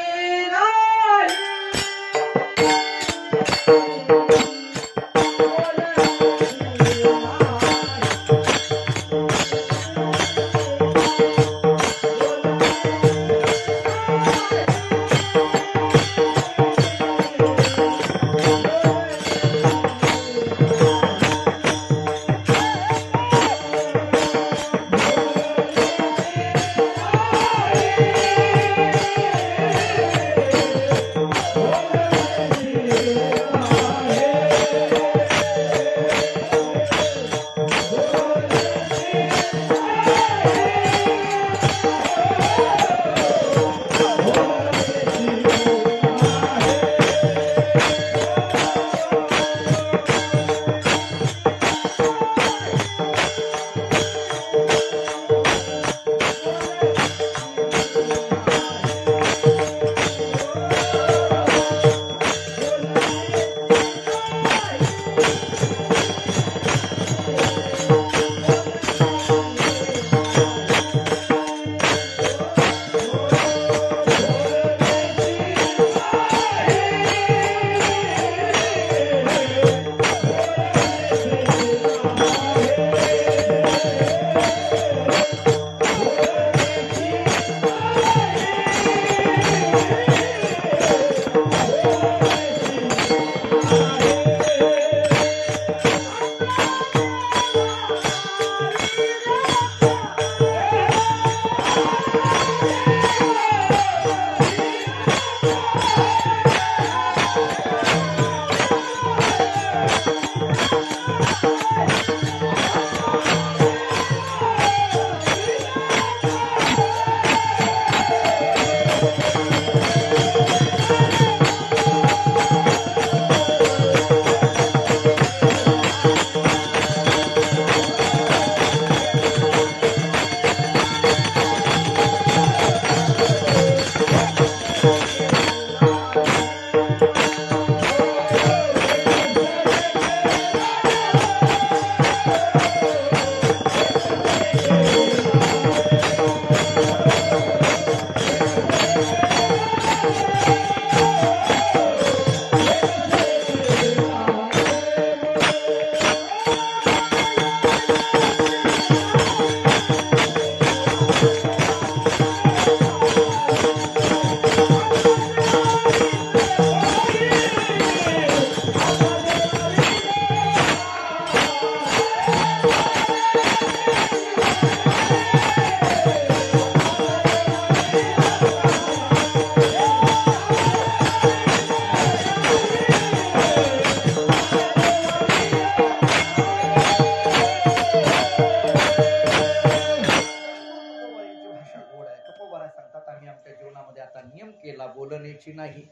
शास्त्रामध्ये आता नियम केला बोलण्याची नाही.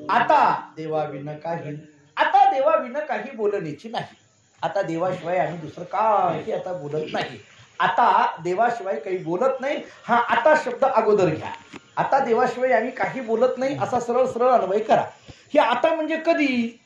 आता देवाविन काही, आता देवाविन काही बोलण्याची नाही. आता देवाशिवाय आम्ही दुसरं काही आता बोलत नाही. आता देवाशिवाय काही बोलत नाही. हा आता शब्द अगोदर घ्या. आता देवाशिवाय आम्ही काही बोलत नाही असा सरळ सरळ अन्वय करा. हे आता म्हणजे कधी?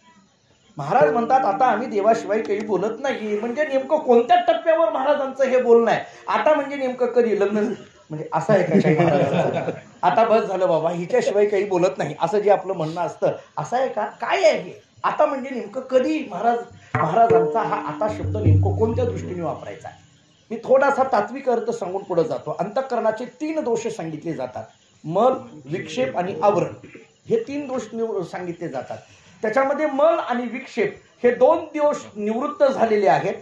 महाराज म्हणतात आता आम्ही देवाशिवाय काही बोलत नाही. म्हणजे नेमकं कोणत्या टप्प्यावर महाराजांचं हे बोलणं आहे? आता म्हणजे नेमकं कधी? लग्न म्हणजे असं आहे का काही महाराजांचं? आता बस झालं बाबा, हिच्याशिवाय काही बोलत नाही असं जे आपलं म्हणणं असतं, असं आहे का? काय आहे हे? आता म्हणजे नेमकं कधी? महाराजांचा हा आता शब्द नेमकं कोणत्या दृष्टीने वापरायचा आहे? मी थोडासा तात्विक अर्थ सांगून पुढे जातो. अंतःकरणाचे 3 दोष सांगितले जातात. मल, विक्षेप आणि आवरण हे 3 दोष सांगितले जातात. त्याच्यामध्ये मल आणि विक्षेप हे 2 दोष निवृत्त झालेले आहेत.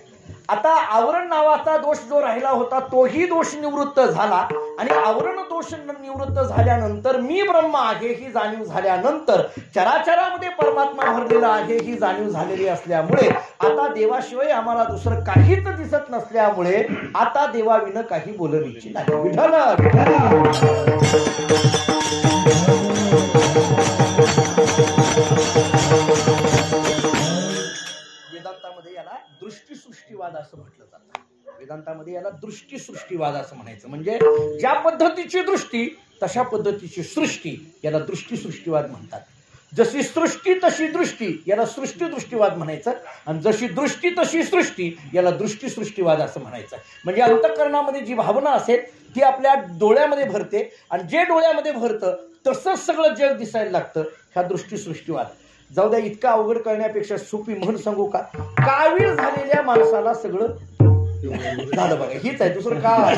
आता आवरण नावाचा दोष जो राहिला होता तोही दोष निवृत्त झाला. आणि आवरण दोष निवृत्त झाल्यानंतर मी ब्रह्म आहे ही जाणीव झाल्यानंतर चराचरामध्ये परमात्मा भरलेला आहे ही जाणीव झालेली असल्यामुळे आता देवाशिवाय आम्हाला दुसरं काहीच दिसत नसल्यामुळे आता देवाविन काही बोलण्याची नाही. विठ्ठल वेदांतामध्ये याला दृष्टीसृष्टीवाद असं म्हटलं जातं. वेदांतामध्ये याला दृष्टीसृष्टीवाद असं म्हणायचं. म्हणजे ज्या पद्धतीची दृष्टी तशा पद्धतीची सृष्टी याला दृष्टीसृष्टीवाद म्हणतात. जशी सृष्टी तशी दृष्टी याला सृष्टीदृष्टीवाद म्हणायचं. आणि जशी दृष्टी तशी सृष्टी याला दृष्टीसृष्टीवाद असं म्हणायचं. म्हणजे अंतःकरणामध्ये जी भावना असेल ती आपल्या डोळ्यामध्ये भरते आणि जे डोळ्यामध्ये भरतं तसंच सगळं जग दिसायला लागतं. ह्या दृष्टीसृष्टीवाद. जाऊ द्या, इतका अवघड करण्यापेक्षा सोपी म्हण सांगू का? कावीळ झालेल्या माणसाला सगळं झालं बघा, हीच आहे, दुसरं काय?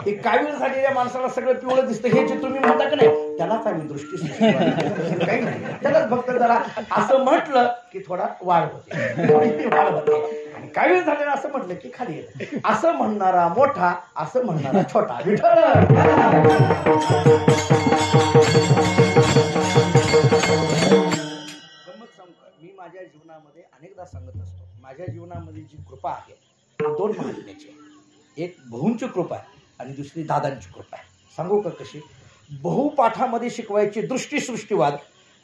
हे कावीळ झालेल्या माणसाला सगळं पिवळं दिसतं हे जे तुम्ही म्हणता का नाही, त्यालाच आम्ही दृष्टी काही नाही. त्यालाच फक्त जरा असं म्हटलं की थोडा वाढ होते. आणि कावीळ झालेला असं म्हटलं की खाली येतं. असं म्हणणारा मोठा, असं म्हणणारा छोटा. विठ्ठल मी माझ्या जीवनामध्ये अनेकदा सांगत असतो, माझ्या जीवनामध्ये जी कृपा आहे 2 महात्म्याची आहे. एक भाऊंची कृपा आहे आणि दुसरी दादांची कृपा आहे. सांगू का कशी? बहुपाठामध्ये शिकवायचे दृष्टीसृष्टीवाद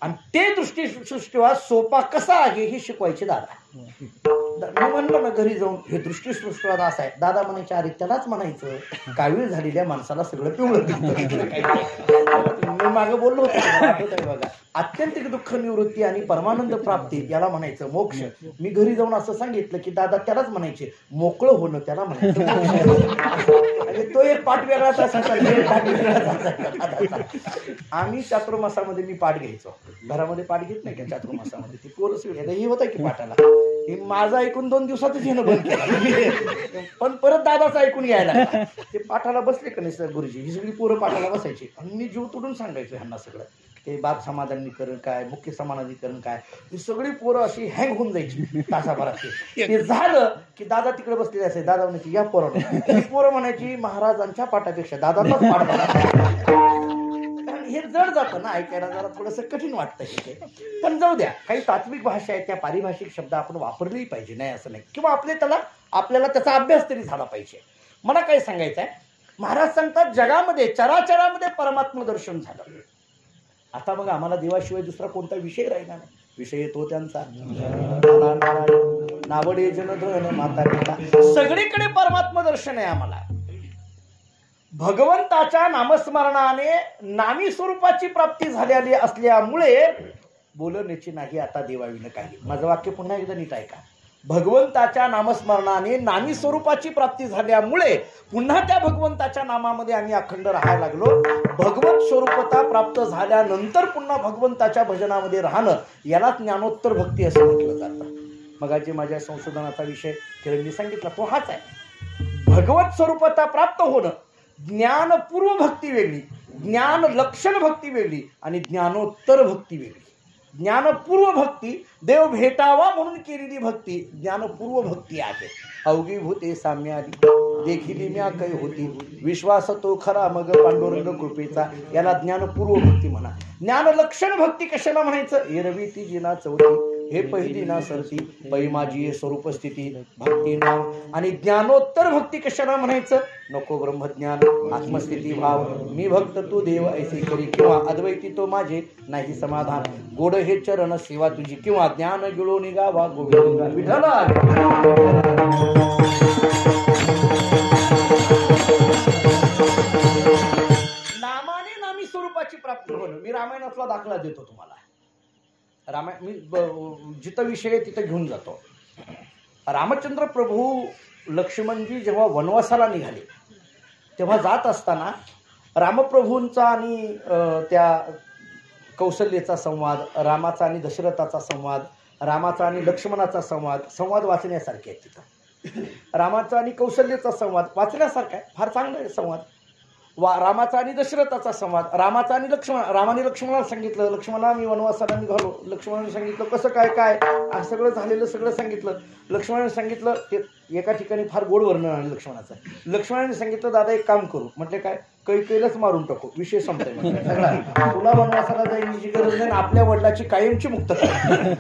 आणि ते दृष्टीसृष्टीवाद सोपा कसा आहे हे शिकवायचे दादा. मी म्हणलं ना घरी जाऊन हे दृष्टीसृष्टीवाद असा आहे. दादा म्हणायचे अरे त्यालाच म्हणायचं कावीळ झालेल्या माणसाला सगळं पिवळं. मी मागे बोललो होतो बघा, आत्यंतिक दुःख निवृत्ती आणि परमानंद प्राप्ती याला म्हणायचं मोक्ष. मी घरी जाऊन असं सांगितलं की दादा त्यालाच म्हणायचे मोकळं होणं, त्याला म्हणायचं. तो एक पाठ वेगळाच असायचा. आम्ही चातुर्मासामध्ये मी पाठ घ्यायचो. घरामध्ये पाठ घेत नाही का चातुर्मासामध्ये? ती पोरस हे होता की पाठाला हे माझं ऐकून 2 दिवसातच घेणं बंद केलं. पण परत दादाचं ऐकून यायला ते पाठाला बसले का नाही सर गुरुजी, ही सगळी पोरं पाठाला बसायची आणि मी जीव तोडून सांगायचो ह्यांना सगळं. ते बाप समाधानीकरण काय, मुख्य समानाधिकरण काय, ही सगळी पोरं अशी हँग होऊन जायची तासाभराची. ते झालं की दादा तिकडे बसलेले असायचे. दादा म्हणायची या पोरांना. पोरं म्हणायची महाराजांच्या पाठापेक्षा दादाचाच पाठ बघा. हे जड जातं ना ऐकायला, जरा थोडंसं कठीण वाटतं हे. पण जाऊ द्या, काही तात्विक भाषा आहेत त्या पारिभाषिक शब्द आपण वापरलेही पाहिजे, नाही असं नाही. किंवा आपल्याला त्याचा अभ्यास तरी झाला पाहिजे. मला काय सांगायचं आहे, महाराज सांगतात जगामध्ये चराचरामध्ये परमात्म दर्शन झालं. आता मग आम्हाला देवाशिवाय दुसरा कोणता विषय राहिला नाही. विषय तो त्यांचा नावडे जनधन माता पिता, सगळीकडे परमात्म दर्शन आहे आम्हाला. भगवंताच्या नामस्मरणाने नामी स्वरूपाची प्राप्ती झालेली असल्यामुळे बोलण्याची नाही आता देवाविन काही. माझं वाक्य पुन्हा एकदा नीट ऐका. भगवंताच्या नामस्मरणाने नामी स्वरूपाची प्राप्ती झाल्यामुळे पुन्हा त्या भगवंताच्या नामामध्ये आम्ही अखंड राहायला लागलो. भगवत स्वरूपता प्राप्त झाल्यानंतर पुन्हा भगवंताच्या भजनामध्ये राहणं याला ज्ञानोत्तर भक्ती असं म्हटलं जातं. मगाची माझ्या संशोधनाचा विषय किरणनी सांगितला तो हाच आहे. भगवत स्वरूपता प्राप्त होणं, ज्ञानपूर्व भक्ती वेगळी, ज्ञान लक्षण भक्ती वेगळी आणि ज्ञानोत्तर भक्ती वेगळी. ज्ञानपूर्व भक्ती देव भेटावा म्हणून केलेली भक्ती ज्ञानपूर्व भक्ती आहे. अवघी भूते साम्य आली देखिली म्या कै होती, विश्वास तो खरा मग पांडुरंग कृपेचा, याला ज्ञानपूर्व भक्ती म्हणा. ज्ञानलक्षण भक्ती कशाला म्हणायचं? एरवी ती जिना चौथी हे पहिली ना सरती पै माझी स्वरूप स्थिती भक्ती नाम आणि ज्ञानोत्तर भक्ती कशाला म्हणायचं नको ब्रह्मज्ञान आत्मस्थिती भाव मी भक्त तू देव ऐसे करी किंवा अद्वैती तो माझे नाही समाधान गोड हे चरण सेवा तुझी किंवा ज्ञान गिळो निघावा गोविंदा विठ्ठला नामाने नामी स्वरूपाची प्राप्ती होणं. मी रामायणातला दाखला देतो तुम्हाला. मी जिथं विषय आहे तिथं घेऊन जातो. रामचंद्र प्रभू लक्ष्मणजी जेव्हा वनवासाला निघाले तेव्हा जात असताना रामप्रभूंचा आणि त्या कौशल्येचा संवाद, रामाचा आणि दशरथाचा संवाद, रामाचा आणि लक्ष्मणाचा संवाद वाचण्यासारखे आहेत तिथं. रामाचा आणि कौशल्येचा संवाद वाचण्यासारखा आहे, फार चांगला आहे संवाद. रामाचा आणि दशरथाचा संवाद, रामाचा आणि रामाने लक्ष्मणाला सांगितलं, लक्ष्मणा मी वनवासाला निघालो. लक्ष्मणाने सांगितलं कसं काय सगळं झालेलं सगळं सांगितलं. लक्ष्मणाने सांगितलं ते एका ठिकाणी फार गोड वर्णन आहे लक्ष्मणाचं. लक्ष्मणाने सांगितलं दादा एक काम करू. म्हटले काय कैकेयीलाच मारून टाकू, विषय संपतोय म्हटलं सगळा. तुला वनवासाला जायची गरज नाही, आपल्या वडिलाची कायमची मुक्तता.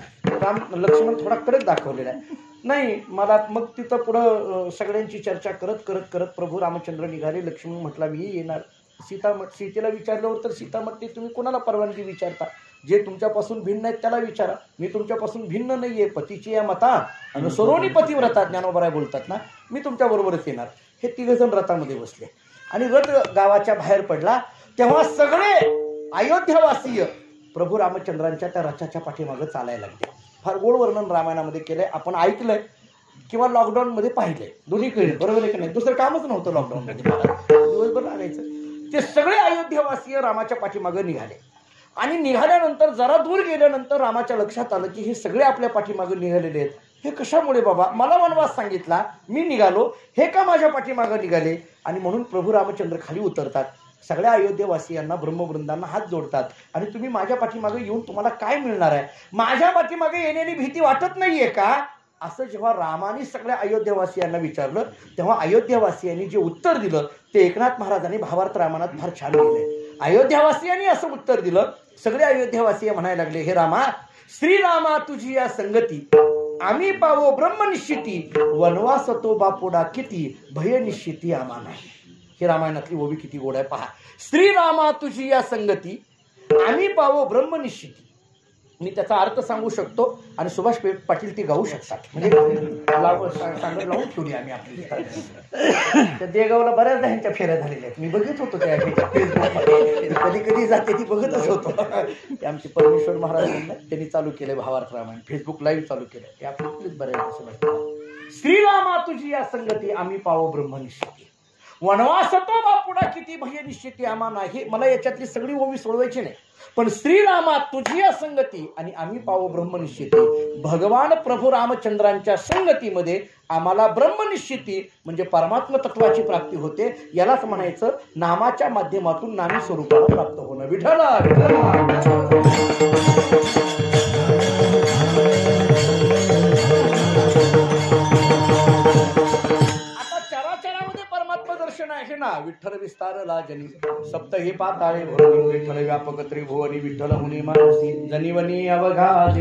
लक्ष्मण थोडा कडक दाखवलेला आहे. नाही मला मग तिथं पुढं सगळ्यांची चर्चा करत प्रभू रामचंद्र निघाले. लक्ष्मण म्हटला मी येणार. सीतेला विचारल्यावर तर सीता म्हटली तुम्ही कोणाला परवानगी विचारता, जे तुमच्यापासून भिन्न आहेत त्याला विचारा, मी तुमच्यापासून भिन्न नाही आहे. पतीची या मता अनुसरोनी पतिव्रता ज्ञानोबराय बोलतात ना, मी तुमच्याबरोबरच येणार. हे तिघजण रथामध्ये बसले आणि रथ गावाच्या बाहेर पडला तेव्हा सगळे अयोध्यावासीय प्रभू रामचंद्रांच्या त्या रथाच्या पाठीमागं चालायला लागले. फार गोड वर्णन रामायणामध्ये केलंय, आपण ऐकलंय किंवा लॉकडाऊनमध्ये पाहिलंय, दोन्हीकडे. बरोबर आहे की नाही? दुसरं कामच नव्हतं लॉकडाऊनमध्ये, दिवसभर लागायचं. ते सगळे अयोध्यावासीय रामाच्या पाठीमागं निघाले आणि निघाल्यानंतर जरा दूर गेल्यानंतर रामाच्या लक्षात आलं की हे सगळे आपल्या पाठीमागं निघालेले आहेत. हे कशामुळे बाबा, मला वनवास सांगितला, मी निघालो, हे का माझ्या पाठीमागं निघाले? आणि म्हणून प्रभू रामचंद्र खाली उतरतात, सगळ्या अयोध्येवासियांना ब्रह्मवृंदांना हात जोडतात आणि तुम्ही माझ्या पाठीमागे येऊन तुम्हाला काय मिळणार आहे? माझ्या पाठीमागे येण्याची भीती वाटत नाहीये का? असं जेव्हा रामाने सगळ्या अयोध्येवासियांना विचारलं तेव्हा अयोध्येवासियांनी जे उत्तर दिलं ते एकनाथ महाराजांनी भावार्थ रामायणात फार छान लिहिलंय. अयोध्यावासियांनी असं उत्तर दिलं, सगळे अयोध्यावासी म्हणायला लागले हे रामा, श्रीरामा तुझी या संगती आम्ही पावो ब्रह्मनिश्चिती, वनवास तो बापोडा किती भय निश्चिती आम्हा नाही. हे रामायणातली ओवी किती गोड आहे पहा. श्रीरामा तुझी या संगती आम्ही पावो ब्रह्मनिश्चिती. मी त्याचा अर्थ सांगू शकतो आणि सुभाष पाटील ती गाऊ शकतात. म्हणजे सांगत लावून ठेवली आम्ही आपली. त्या देगावला बऱ्याचदा ह्यांच्या फेऱ्या झालेल्या आहेत, मी बघत होतो त्या फेसबुकमध्ये, कधी कधी जाते ती बघतच होतो. ते आमचे परमेश्वर महाराज त्यांनी चालू केले भावार्थ रामायण, फेसबुक लाईव्ह चालू केलं. ते आपल्याच बऱ्याच श्रीरामा तुझी या संगती आम्ही पावो ब्रह्मनिश्चिती, वनवास तो बापुडा किती भय निश्चिती आम्हा नाही. मला याच्यातली सगळी ओवी सोडवायची नाही, पण श्रीरामा तुझी या संगती आणि आम्ही पावो ब्रह्मनिश्चिती, भगवान प्रभू रामचंद्रांच्या संगतीमध्ये आम्हाला ब्रह्मनिश्चिती म्हणजे परमात्म तत्वाची प्राप्ती होते. यालाच म्हणायचं नामाच्या माध्यमातून नामी स्वरूपाला प्राप्त होणं. विठ्ठला आहे ना. विठ्ठल विस्तारला जनी सप्त हे पाताळे भरून, विठ्ठल व्यापक त्रिभुवनी, विठ्ठल मुनी मानसी जनिवनी अवघाती.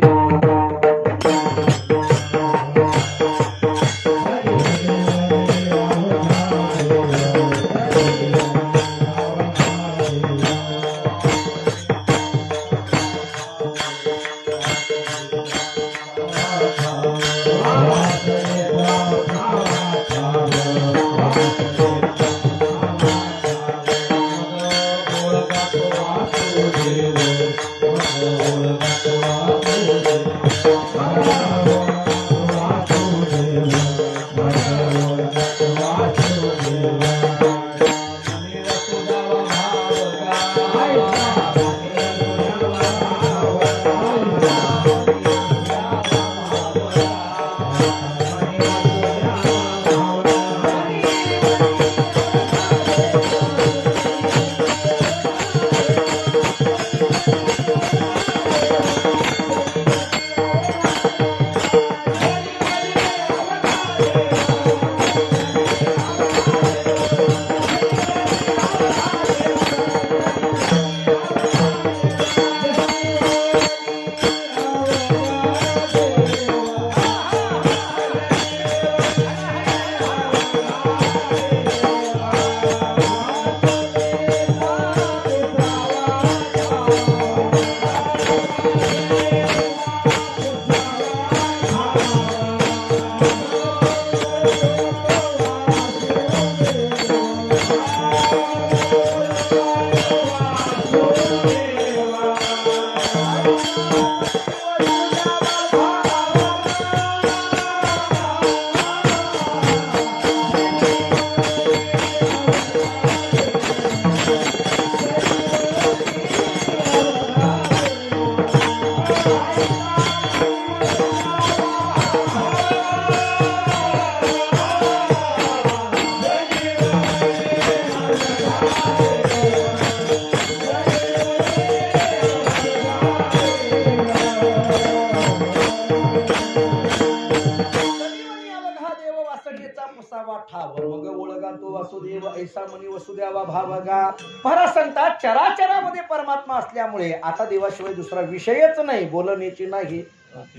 महाराज सांगतात चराचरामध्ये परमात्मा असल्यामुळे आता देवाशिवाय दुसरा विषयच नाही, बोलण्याची नाही.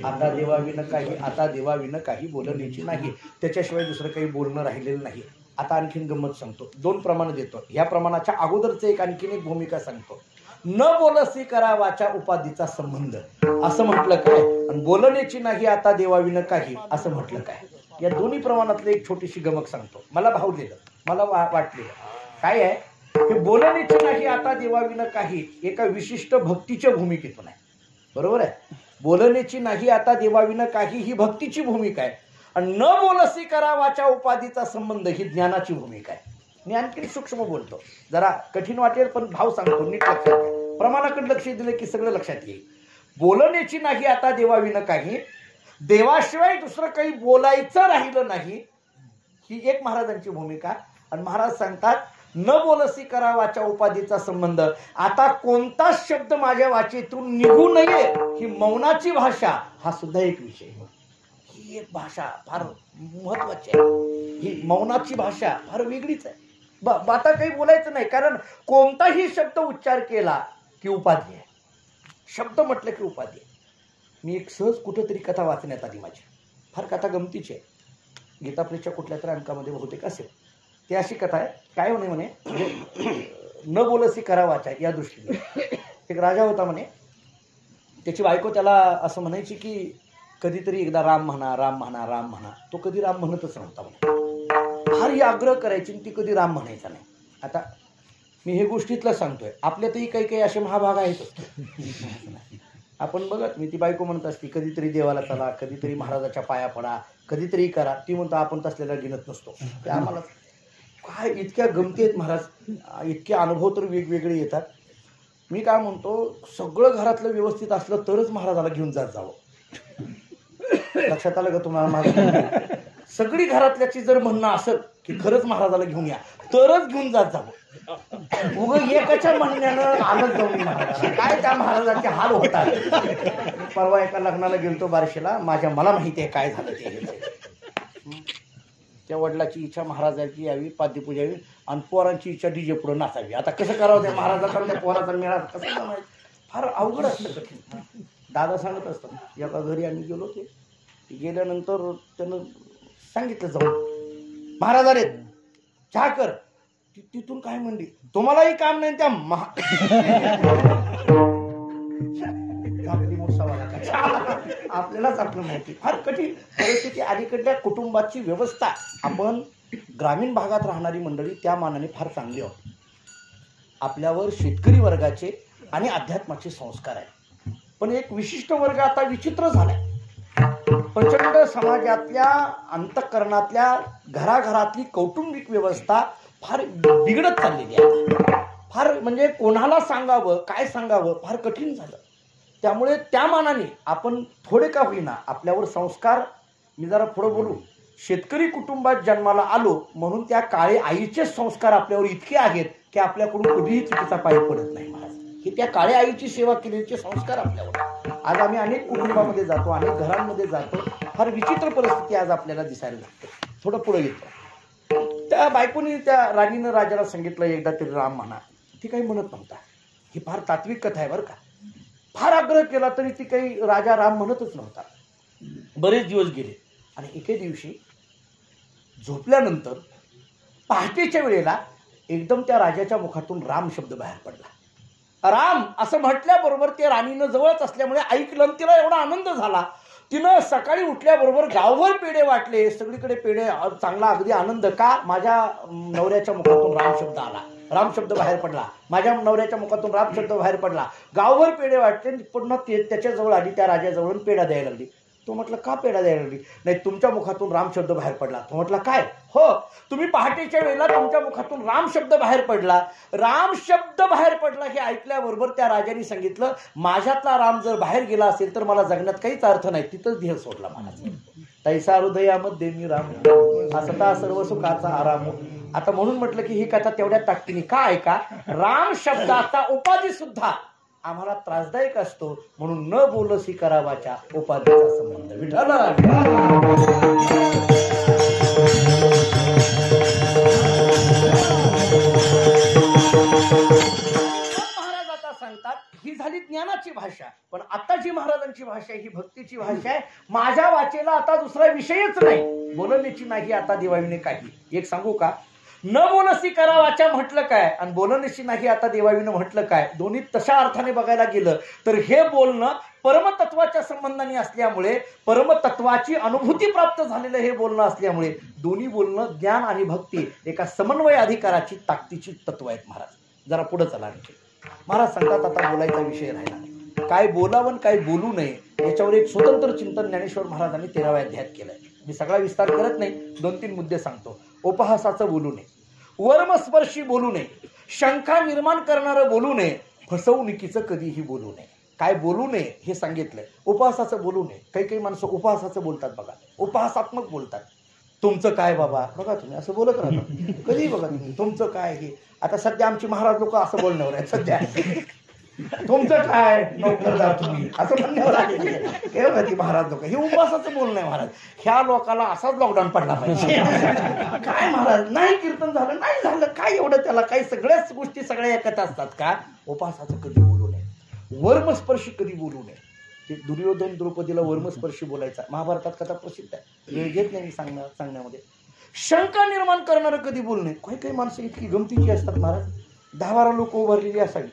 आता देवाविन काही, आता देवाविन काही बोलण्याची नाही. त्याच्याशिवाय दुसरं काही बोलणं राहिलेलं नाही. आता आणखीन गंमत सांगतो, 2 प्रमाण देतो. ह्या प्रमाणाच्या अगोदरचं आणखीन एक भूमिका सांगतो. न बोलसी करा वाचा उपाधीचा संबंध असं म्हटलं काय, आणि बोलण्याची नाही आता देवाविन काही असं म्हटलं काय. या दोन्ही प्रमाणातलं एक छोटीशी गमक सांगतो. मला भावलेलं, मला वाटलेलं काय आहे, हे बोलण्याची नाही आता देवाविन काही एका विशिष्ट भक्तीच्या भूमिकेतून आहे. बरोबर आहे. बोलण्याची नाही आता देवाविन काही ही भक्तीची भूमिका आहे, आणि न बोलसी करा वाचा उपाधीचा संबंध ही ज्ञानाची भूमिका आहे. मी आणखी सूक्ष्म बोलतो, जरा कठीण वाटेल पण भाव सांगतो, नीट लक्षात घ्या. प्रमाणाकडे लक्ष दिलं की सगळं लक्षात येईल. बोलण्याची नाही आता देवाविन काही, देवाशिवाय दुसरं काही बोलायचं राहिलं नाही, ही एक महाराजांची भूमिका. आणि महाराज सांगतात न बोलसी करा वाचा उपाधीचा संबंध. आता कोणताच शब्द माझ्या वाचेतून निघू नये ही मौनाची भाषा, हा सुद्धा एक विषय. ही एक भाषा फार महत्वाची आहे. ही मौनाची भाषा फार वेगळीच आहे. आता काही बोलायचं नाही, कारण कोणताही शब्द उच्चार केला की उपाधी आहे. शब्द म्हटलं की उपाधी आहे. मी एक सहज कुठंतरी कथा वाचण्यात आली माझी, फार कथा गमतीची आहे. गीताप्रेसच्या कुठल्या तरी अंकामध्ये बहुतेक असेल. ती अशी कथा आहे, काय म्हणे न बोलसी करा वाचा या दृष्टीने. एक राजा होता म्हणे, त्याची बायको त्याला असं म्हणायची की कधीतरी एकदा राम म्हणा, राम म्हणा, राम म्हणा. तो कधी राम म्हणतच नव्हता म्हणे. फार ही आग्रह करायची, ती कधी राम म्हणायचा नाही. आता मी हे गोष्टीतलं सांगतोय, आपल्यातही काही काही असे महाभाग आहेत. आपण बघत, मी ती बायको म्हणत असती कधीतरी देवाला चला, कधीतरी महाराजाच्या पाया पडा, कधीतरी करा. ती म्हणतो आपण तसल्याला गिनत नसतो. ते आम्हाला काय इतक्या गमती आहेत महाराज, इतके अनुभव तर वेगवेगळे येतात. मी काय म्हणतो, सगळं घरातलं व्यवस्थित असलं तरच महाराजाला घेऊन जात जावं. लक्षात आलं का तुम्हाला? माझं सगळी घरातल्याची जर म्हणणं असेल की खरंच महाराजाला घेऊन या, तरच घेऊन जात जावं. उगं एकाच्या म्हणण्यानं आलं जाऊन महाराजाला, काय त्या महाराजांचे हाल होतात. परवा एका लग्नाला गेलतो बार्शीला, मला माहिती आहे काय झालं ते. त्या वडिलाची इच्छा महाराजाची यावी, पाद्यपूजा यावी, आणि पोरांची इच्छा डीजे पुढे नाचावी. आता कसं करावं त्या महाराजाचा त्या पोराचा मेळा कसं जमायचं? फार अवघड असतं, कठीण. दादा सांगत असतात, एका घरी आम्ही गेलो, ते गेल्यानंतर त्यानं सांगितलं जाऊन महाराज रे चहा कर. तिथून काय म्हणली, तुम्हालाही काम नाही त्या आपल्यालाच आपलं माहिती. फार कठीण परिस्थिती. अलीकडल्या कुटुंबाची व्यवस्था, आपण ग्रामीण भागात राहणारी मंडळी त्या मानाने फार चांगली आहोत. आपल्यावर शेतकरी वर्गाचे आणि अध्यात्माचे संस्कार आहेत, पण एक विशिष्ट वर्ग आता विचित्र झालाय. प्रचंड समाजातल्या अंतःकरणातल्या घराघरातली कौटुंबिक व्यवस्था फार बिघडत चाललेली आहे. फार म्हणजे कोणाला सांगावं, काय सांगावं, फार कठीण झालं. त्यामुळे त्या मानाने आपण थोडे का होईना आपल्यावर संस्कार, मी जरा पुढं बोलू, शेतकरी कुटुंबात जन्माला आलो म्हणून त्या काळे आईचे संस्कार आपल्यावर इतके आहेत की आपल्याकडून कधीही चुकीचा पाय पडत नाही. महाराज, हे त्या काळ्या आईची सेवा केलेले संस्कार आपल्यावर. आज आम्ही अनेक कुटुंबामध्ये जातो, अनेक घरांमध्ये जातो, फार विचित्र परिस्थिती आज आपल्याला दिसायला लागते. थोडं पुढे येतो. त्या बायकोनी त्या राणीनं राजाला सांगितलं एकदा तरी राम म्हणा. ती काही म्हणत नव्हता. ही फार तात्विक कथा आहे बरं का. फार आग्रह केला तरी ती काही राजा राम म्हणतच नव्हता. बरेच दिवस गेले आणि एके दिवशी झोपल्यानंतर पहाटेच्या वेळेला एकदम त्या राजाच्या मुखातून राम शब्द बाहेर पडला. राम असं म्हटल्याबरोबर ते राणीनं जवळच असल्यामुळे ऐकलं, तिला एवढा आनंद झाला. तिनं सकाळी उठल्याबरोबर गावभर पेढे वाटले, सगळीकडे पेढे, चांगला अगदी आनंद. का? माझ्या नवऱ्याच्या मुखातून राम शब्द आला, राम शब्द बाहेर पडला, माझ्या नवऱ्याच्या मुखातून राम शब्द बाहेर पडला. गावभर पेढे वाटले. पुन्हा त्याच्याजवळ आली, त्या राजाजवळ पेढा द्यायला लागली. तो म्हटलं का पेढा द्यायला लागली? नाही, तुमच्या मुखातून राम शब्द बाहेर पडला. तो म्हटला काय? हो, तुम्ही पहाटेच्या वेळेला तुमच्या मुखातून राम शब्द बाहेर पडला. राम शब्द बाहेर पडला हे ऐकल्याबरोबर त्या राजाने सांगितलं, माझ्यातला राम जर बाहेर गेला असेल तर मला जगण्यात काहीच अर्थ नाही. तिथंच ध्येय सोडला मला. तैसा हृदयामध्ये मी राम, असता सर्व सुखाचा आराम. आता म्हणून म्हटलं की ही कथा तेवढ्या ताकदीने का ऐका. राम शब्दाचा उपाधी सुद्धा आम्हाला त्रासदायक असतो, म्हणून न बोलसी करावाच्या उपाधीचा संबंध. विठ्ठल महाराज आता सांगतात ही झाली ज्ञानाची भाषा, पण आता जी महाराजांची भाषा आहे ही भक्तीची भाषा आहे. माझ्या वाचेला आता दुसरा विषयच नाही, बोलण्याची नाही आता देवाविने काही. एक सांगू का, न बोलसी करावाच्या म्हटलं काय आणि बोलण्याची नाही आता देवाविनं म्हटलं काय, दोन्ही तशा अर्थाने बघायला गेलं तर हे बोलणं परमतत्वाच्या संबंधाने असल्यामुळे, परमतत्वाची अनुभूती प्राप्त झालेलं हे बोलणं असल्यामुळे, दोन्ही बोलणं ज्ञान आणि भक्ती एका समन्वय अधिकाराची ताकदीची तत्व आहेत. महाराज जरा पुढे चला. आणखी महाराज सांगतात आता बोलायचा विषय राहिला नाही, काय बोलावं काय बोलू नये याच्यावर एक स्वतंत्र चिंतन ज्ञानेश्वर महाराजांनी 13व्या अध्यायात केलंय. मी सगळा विस्तार करत नाही, 2-3 मुद्दे सांगतो. उपहासाचं बोलू नये, वर्मस्पर्शी बोलू नये, शंका निर्माण करणारं बोलू नये, फसवणुकीचं कधीही बोलू नये. काय बोलू नये हे सांगितलंय. उपहासाचं बोलू नये. काही काही माणसं उपहासाचं बोलतात बघा, उपहासात्मक बोलतात. तुमचं काय बाबा, बघा तुम्ही असं बोलत राहता कधी, बघा तुम्ही तुमचं काय हे. आता सध्या आमची महाराज लोक असं बोलण्यावर आहेत सध्या. तुमचं काय नोकरदार तुम्ही असं म्हणण्यावर आलेली आहे महाराज लोक. हे उपवासाचं बोलणं आहे महाराज. ह्या लोकाला असाच लॉकडाऊन पडला पाहिजे. काय महाराज, नाही कीर्तन झालं नाही झालं काय एवढं, त्याला काही सगळ्याच गोष्टी सगळ्या एकत्र असतात का. उपवासाचं कधी बोलू नये, वर्मस्पर्शी कधी बोलू नये. ते दुर्योधन द्रौपदीला वर्मस्पर्शी बोलायचा, महाभारतात कथा प्रसिद्ध आहे, वेळ घेत नाही सांगण्यामध्ये. शंका निर्माण करणारं कधी बोलू नये. काही काही माणसं इतकी गमतीची असतात महाराज. 10-12 लोक उभारलेली असावी,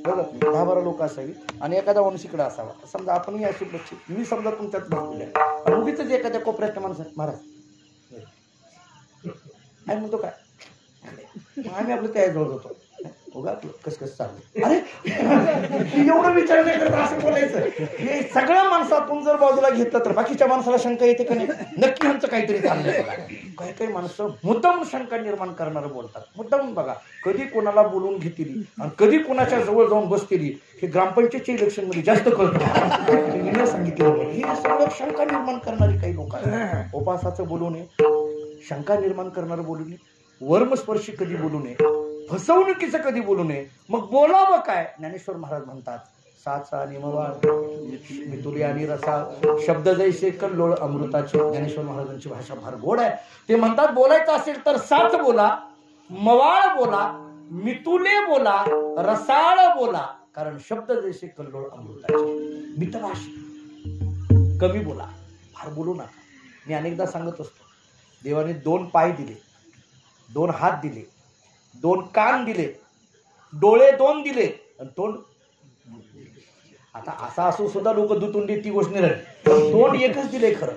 बघा 10-12 लोक असावी आणि एखादा माणूस इकडे असावा. समजा आपणही अशी बघची, मी समजा तुमच्यात बसलेले आहे, उगीच एखाद्या कोपऱ्यातल्या माणसात महाराज काय म्हणतो काय, आम्ही आपलं त्या जवळ होतो, बघा कस चाललं, अरे एवढं विचार नाही करत असं बोलायचं. हे सगळ्या माणसातून जर बाजूला घेतलं तर बाकीच्या माणसाला शंका येते का नाही, नक्की ह्यांचं काहीतरी चाललंय. काही काही माणसं मुद्दाम शंका निर्माण करणारं बोलतात, मुद्दाम. बघा कधी कोणाला बोलून घेतली आणि कधी कोणाच्या जवळ जाऊन बसतेली हे ग्रामपंचायतच्या इलेक्शन मध्ये जास्त कळतं. सांगितलं हे सगळं शंका निर्माण करणारी काही लोक आहेत. उपासाचं बोलू नये, शंका निर्माण करणारं बोलू नये, वर्मस्पर्शी कधी बोलू नये, फसवणुकीचं कधी बोलू नये. मग बोलावं काय. ज्ञानेश्वर महाराज म्हणतात, साचा आणि मवाळ मितुली आणि रसा शब्द जैसे कल्लोळ अमृताचे. ज्ञानेश्वर महाराजांची भाषा फार गोड आहे. ते म्हणतात बोलायचं असेल तर साच बोला, मवाळ बोला, मितुले बोला, रसाळ बोला, कारण शब्द जैसे कल्लोळ अमृताचे. मितभाषी कमी बोला, फार बोलू नका. मी अनेकदा सांगत असतो, देवाने 2 पाय दिले, 2 हात दिले, 2 कान दिले, डोळे 2 दिले आणि तोंड. आता असा असून सुद्धा लोक दुतुंडी ती गोष्ट नाही, तोंड एकच दिले. खरं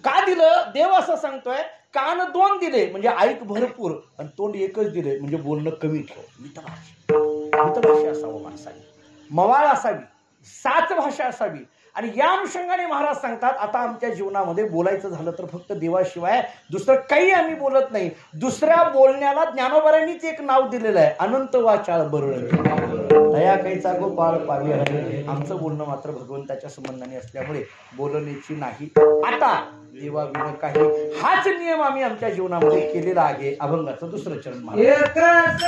का दिलं देव असं सांगतोय. कान 2 दिले म्हणजे ऐक भरपूर आणि तोंड एकच दिले म्हणजे बोलणं कमी ठेव. मितभाषी असावं माणसाने, मवाळ असावी, साच भाषा असावी. आणि या अनुषंगाने महाराज सांगतात, आता आमच्या जीवनामध्ये बोलायचं झालं तर फक्त देवाशिवाय दुसरं काही आम्ही बोलत नाही. दुसऱ्या बोलण्याला ज्ञानोबारांनीच एक नाव दिलेलं आहे, अनंत वाचाळ बरळ दया कैचा गोपाळ पावी हरे. आमचं बोलणं मात्र भगवंताच्या संबंधाने असल्यामुळे बोलण्याची नाही आता देवाविना काही. हाच नियम आम्ही आमच्या जीवनामध्ये केलेला आहे. अभंगाचं 2रं चरण महाराज.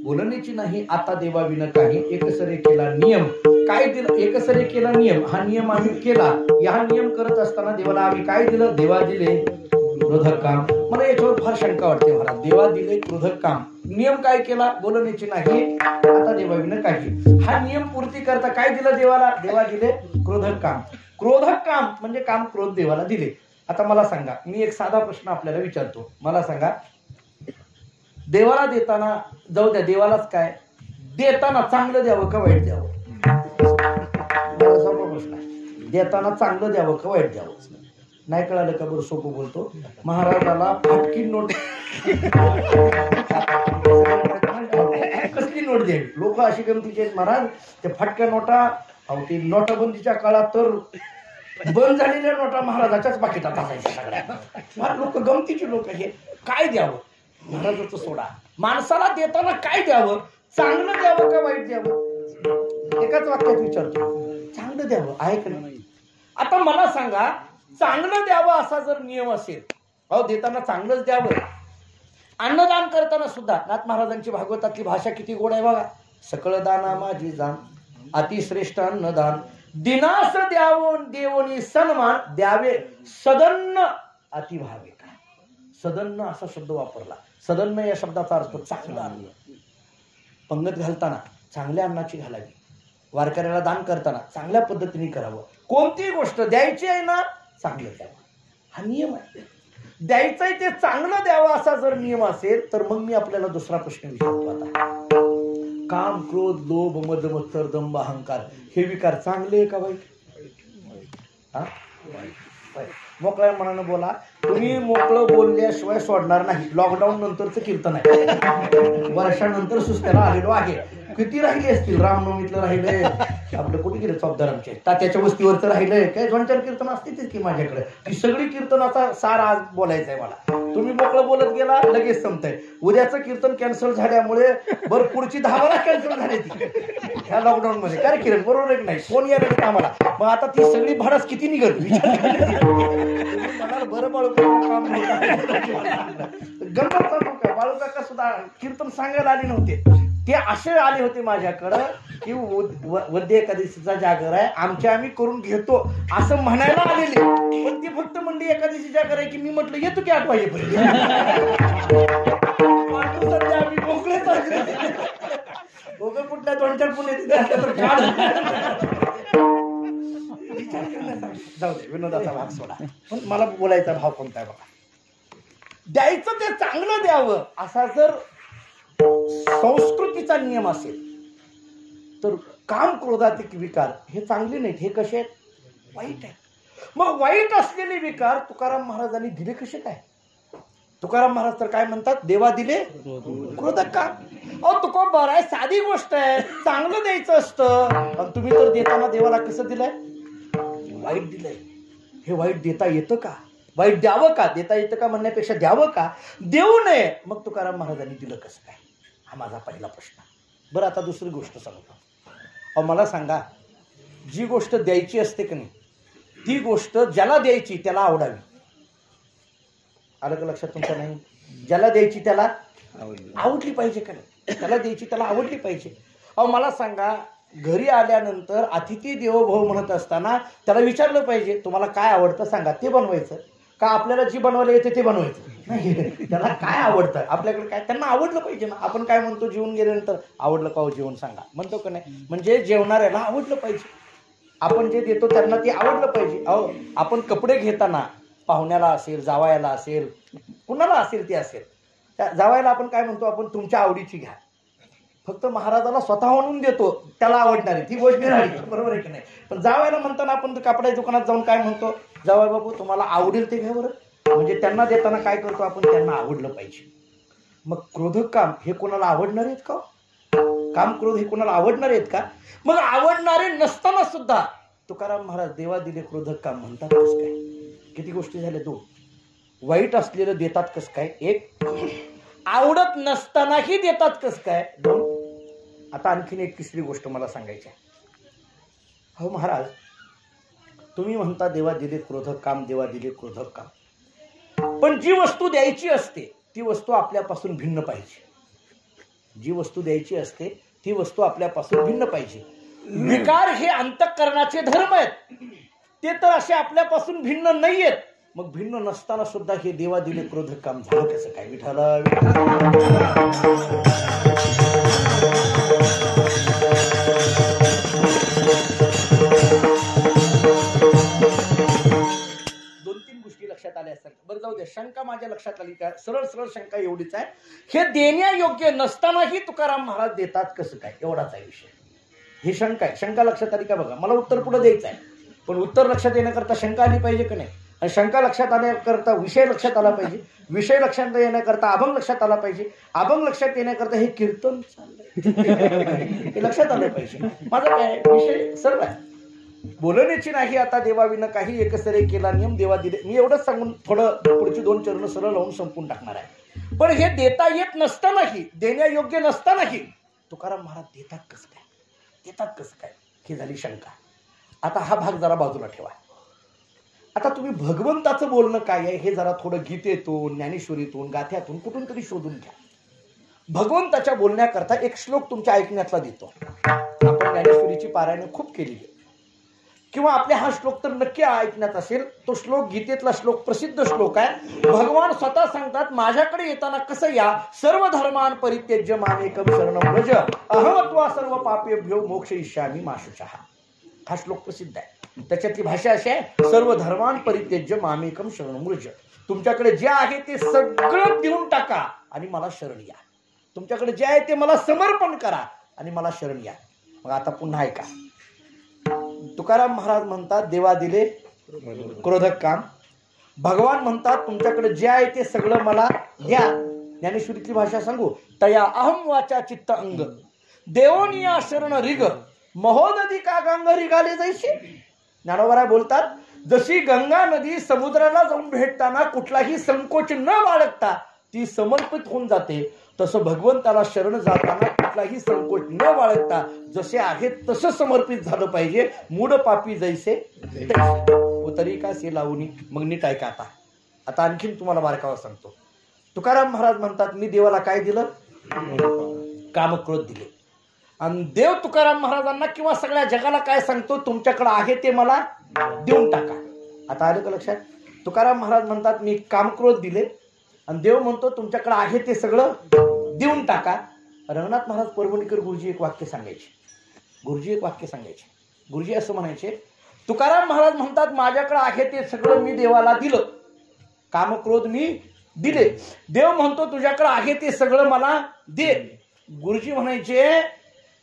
बोलण्याची नाही आता देवाविन काही एकसरे केला नियम. काय दिलं? एकसरे केला नियम. हा नियम आम्ही केला. हा नियम करत असताना देवाला आम्ही काय दिलं? देवा दिले क्रोधक काम. मला याच्यावर फार शंका वाटते महाराज. देवा दिले क्रोधक काम, नियम काय केला? बोलण्याची नाही आता देवाविन काही. हा नियम पूर्ती करता काय दिलं देवाला? देवा दिले क्रोधक काम. क्रोधक काम म्हणजे काम क्रोध देवाला दिले. आता मला सांगा, मी एक साधा प्रश्न आपल्याला विचारतो. मला सांगा, देवाला देताना, जाऊ द्या देवालाच, काय देताना चांगलं द्यावं का वाईट द्यावं? सोपा प्रश्न आहे. देताना चांगलं द्यावं का वाईट द्यावं? नाही कळालं का? बरं सोपं बोलतो. महाराजाला फाटकी नोट कसली नोट द्यावी? लोक अशी गमतीचे आहेत महाराज, ते फाटक्या नोटा. अहो ती नोटाबंदीच्या काळात तर बंद झालेल्या नोटा महाराजाच्याच पाकिटात असायच्या सगळ्या. लोक गमतीचे लोक हे. काय द्यावं? महाराजाचं सोडा. माणसाला देताना काय द्यावं? चांगलं द्यावं का वाईट द्यावं? एकाच वाक्यात विचारतो. चांगलं द्यावं आहे का नाही? आता मला सांगा, चांगलं द्यावं असा जर नियम असेल, अहो देताना चांगलंच द्यावं. अन्नदान करताना सुद्धा नाथ महाराजांची भागवतातली भाषा किती गोड आहे बघा. सकळ दाना माझी जाण, अतिश्रेष्ठ अन्नदान, दिनास द्यावून देवोनी सन्मान, द्यावे सदन्न अतिभावे. सदन्न असा शब्द वापरला. सदन्न या शब्दाचा अर्थ चांगलं अन्न. पंगत घालताना चांगल्या अन्नाची घालावी. वारकऱ्याला दान करताना चांगल्या पद्धतीने करावं. कोणतीही गोष्ट द्यायची आहे ना, चांगलं द्यावं, हा नियम आहे. द्यायचंय ते चांगलं द्यावं असा जर नियम असेल तर मग मी आपल्याला दुसरा प्रश्न विचारतो. आता काम, क्रोध, लोभ, मद, मत्सर, दंभ, अहंकार हे विकार चांगले आहे का वाईट? हा, मोकळ्या मनानं बोला. तुम्ही मोकळं बोलल्याशिवाय सोडणार नाही. लॉकडाऊन नंतरचं कीर्तन आहे. वर्षानंतर सुस्त्याला आलेलो आहे. किती राहिले असतील? रामनवमीतलं राहिलंय आपलं, कुठे गेले चौदारामचे तात्याच्या वस्तीवरचं राहिलंय. काय 2-4 कीर्तन असतेच की माझ्याकडे. ती सगळी कीर्तनाचा सार आज बोलायचा आहे मला. तुम्ही मोकळं बोलत गेला लगेच संपतंय. उद्याचं कीर्तन कॅन्सल झाल्यामुळे बरं पुढची 10 कॅन्सल झाली ती ह्या लॉकडाऊन मध्ये. काय किरण बरोबर आहे नाही? फोन यायला लागत आम्हाला. मग आता ती सगळी भाडच किती निघत विचार. बरं बाळूका गंमत सांगू का? बाळूकाका सुद्धा कीर्तन सांगायला आले नव्हते. ते असे आले होते माझ्याकडं की वद्य एकादशीचा जागर आहे, आम्ही करून घेतो असं म्हणायला आलेले. पण ती फक्त म्हणली एकादशी जागर आहे की मी म्हटलं येतो की 8 वाजेपर्यंत. सध्या आम्ही मोकळेच दोघं कुठल्या 2-4 पुणे जाऊ दे, विनोदाचा भाग सोडा. पण मला बोलायचा भाव कोणता आहे बघा. द्यायचं ते चांगलं द्यावं असा जर संस्कृतीचा नियम असेल तर काम, क्रोधातिक विकार हे चांगले नाहीत. हे कसे आहेत? वाईट आहेत. मग वाईट असलेले विकार तुकाराम महाराजांनी दिले कसे काय? तुकाराम महाराज तर काय म्हणतात? देवा दिले क्रोधक काम. अहो तुको बरं आहे, साधी गोष्ट आहे. चांगलं द्यायचं असतं. पण तुम्ही तर देताना देवाला कसं दिलंय? वाईट दिलंय. हे वाईट देता येतं का? वाईट द्यावं का? देता येतं का म्हणण्यापेक्षा द्यावं का? देऊ नये. मग तुकाराम महाराजांनी दिलं कसं काय? हा माझा पहिला प्रश्न. बरं आता दुसरी गोष्ट सांगतो. अहो मला सांगा, जी गोष्ट द्यायची असते की नाही, ती गोष्ट ज्याला द्यायची त्याला आवडावी. आलं का लक्षात तुमच्या? नाही, ज्याला द्यायची त्याला आवडली पाहिजे का नाही? त्याला द्यायची त्याला आवडली पाहिजे. अहो मला सांगा, घरी आल्यानंतर अतिथी देवो भव म्हणत असताना त्याला विचारलं पाहिजे तुम्हाला काय आवडतं सांगा, ते बनवायचं का आपल्याला जी बनवायला येते ते बनवायचं? नाही, त्याला काय आवडतं आपल्याकडे काय त्यांना आवडलं पाहिजे ना. आपण काय म्हणतो जेवून गेल्यानंतर आवडलं का हो जेवण सांगा म्हणतो का नाही? म्हणजे जेवणाऱ्याला आवडलं पाहिजे. आपण जे देतो त्यांना ते आवडलं पाहिजे. अहो आपण कपडे घेताना पाहुण्याला असेल, जावयाला असेल, कुणाला असेल ते असेल, त्या जावयाला आपण काय म्हणतो? आपण तुमच्या आवडीची घ्या. फक्त महाराजाला स्वतः म्हणून देतो त्याला आवडणारी ती गोष्ट राहिली, बरोबर आहे की नाही? पण जावयाला म्हणताना आपण कपड्याच्या दुकानात जाऊन काय म्हणतो? जावई बाबू तुम्हाला आवडेल ते घ्या बरं. म्हणजे त्यांना देताना काय करतो आपण? त्यांना आवडलं पाहिजे. मग क्रोधक काम हे कोणाला आवडणार आहेत का? काम क्रोध हे कोणाला आवडणार आहेत का? मग आवडणारे नसताना सुद्धा तुकाराम महाराज देवा दिले क्रोधक काम म्हणतात कसं काय? किती गोष्टी झाल्या? 2. वाईट असलेलं देतात कसं काय? 1. आवडत नसतानाही देतात कसं काय? 2. आता आणखीन एक तिसरी गोष्ट मला सांगायची आहे. हो महाराज, तुम्ही म्हणता देवा दिले क्रोधक काम, देवा दिले क्रोधक काम. पण जी वस्तू द्यायची असते ती वस्तू आपल्यापासून भिन्न पाहिजे. जी वस्तू द्यायची असते ती वस्तू आपल्यापासून भिन्न पाहिजे. विकार हे अंतःकरणाचे धर्म आहेत, ते तर असे आपल्यापासून भिन्न नाहीयेत. मग भिन्न नसताना सुद्धा हे देवा दिले क्रोधक काम झालं कसं काय? विठाला 2-3 गोष्टी लक्षात आल्या असतात. बरं जाऊ दे, शंका माझ्या लक्षात आली का? सरळ सरळ शंका एवढीच आहे, हे देण्यायोग्य नसतानाही तुकाराम महाराज देतात कसं काय? एवढाच आहे विषय. ही शंका आहे. शंका लक्षात आली का बघा. मला उत्तर पुढे द्यायचं आहे, पण उत्तर लक्षात येण्याकरता शंका आली पाहिजे का नाही? आणि शंका लक्षात आल्याकरता विषय लक्षात आला पाहिजे. विषय लक्षात येण्याकरता अभंग लक्षात आला पाहिजे. अभंग लक्षात येण्याकरता हे कीर्तन हे लक्षात आलं पाहिजे. माझा काय विषय सर्व आहे. बोलण्याची नाही आता देवाविनं काही, एकसरे केला नियम देवा दिले. मी एवढंच सांगून थोडं पुढची 2 चरण सरळ लावून संपून टाकणार आहे. पण हे देता येत नसतानाही, देण्यायोग्य नसतानाही तुकाराम महाराज देतात कसं काय? देतात कसं काय? ही झाली शंका. आता हा भाग जरा बाजूला ठेवा. आता तुम्ही भगवंताचं बोलणं काय आहे हे जरा थोडं गीतेतून, ज्ञानेश्वरीतून, गाथ्यातून कुठून तरी शोधून घ्या. भगवंताच्या बोलण्याकरता एक श्लोक तुमच्या ऐकण्यातला देतो. आपण ज्ञानेश्वरीची पारायण खूप केली आहे, किंवा आपल्या हा श्लोक तर नक्की ऐकण्यात असेल. तो श्लोक गीतेतला श्लोक, प्रसिद्ध श्लोक आहे. भगवान स्वतः सांगतात, माझ्याकडे येताना कसं या, सर्व धर्मान परित्यज्य मामेकम शरणं व्रज अहमत्वा सर्व पापेभ्यो मोक्षयिष्यामि मा शुचः. हा श्लोक प्रसिद्ध आहे. त्याच्यातली भाषा अशी आहे, सर्व धर्मान परित्यज्य मामेकम शरणं व्रज. तुमच्याकडे जे आहे ते सगळं देऊन टाका आणि मला शरण या. तुमच्याकडे जे आहे ते मला समर्पण करा आणि मला शरण या. मग आता पुन्हा ऐका. तुकाराम महाराज म्हणतात, देवा दिले क्रोधक काम. भगवान म्हणतात, तुमच्याकडे जे आहे ते सगळं मला द्या. ज्ञानेश्वरीतली भाषा सांगू, तया अहम वाचा चित्त अंग देवोनिया शरण रिग महोदधी का गंगा रिगाले जैसे. ज्ञानोबा बोलतात, जशी गंगा नदी समुद्राला जाऊन भेटताना कुठलाही संकोच न बाळगता ती समर्पित होऊन जाते, तसं भगवंताला शरण जाताना कुठलाही संकोच न बाळगता जसे आहेत तसं समर्पित झालं पाहिजे. मूड पापी जैसे तरी का से लावणी. मग नीट ऐका. आता आणखीन तुम्हाला बारकावा सांगतो. तुकाराम महाराज म्हणतात, मी देवाला काय दिलं? कामक्रोध दिले. आणि देव तुकाराम महाराजांना किंवा सगळ्या जगाला काय सांगतो? तुमच्याकडे आहे ते मला देऊन टाका. आता आलं का लक्षात? तुकाराम महाराज म्हणतात, मी कामक्रोध दिले, आणि देव म्हणतो तुमच्याकडे आहे ते सगळं देऊन टाका. रंगनाथ महाराज परभणीकर गुरुजी एक वाक्य सांगायचे. गुरुजी असं म्हणायचे, तुकाराम महाराज म्हणतात, माझ्याकडे आहे ते सगळं मी देवाला दिलं, कामक्रोध मी दिले. देव म्हणतो तुझ्याकडे आहे ते सगळं मला दे. गुरुजी म्हणायचे,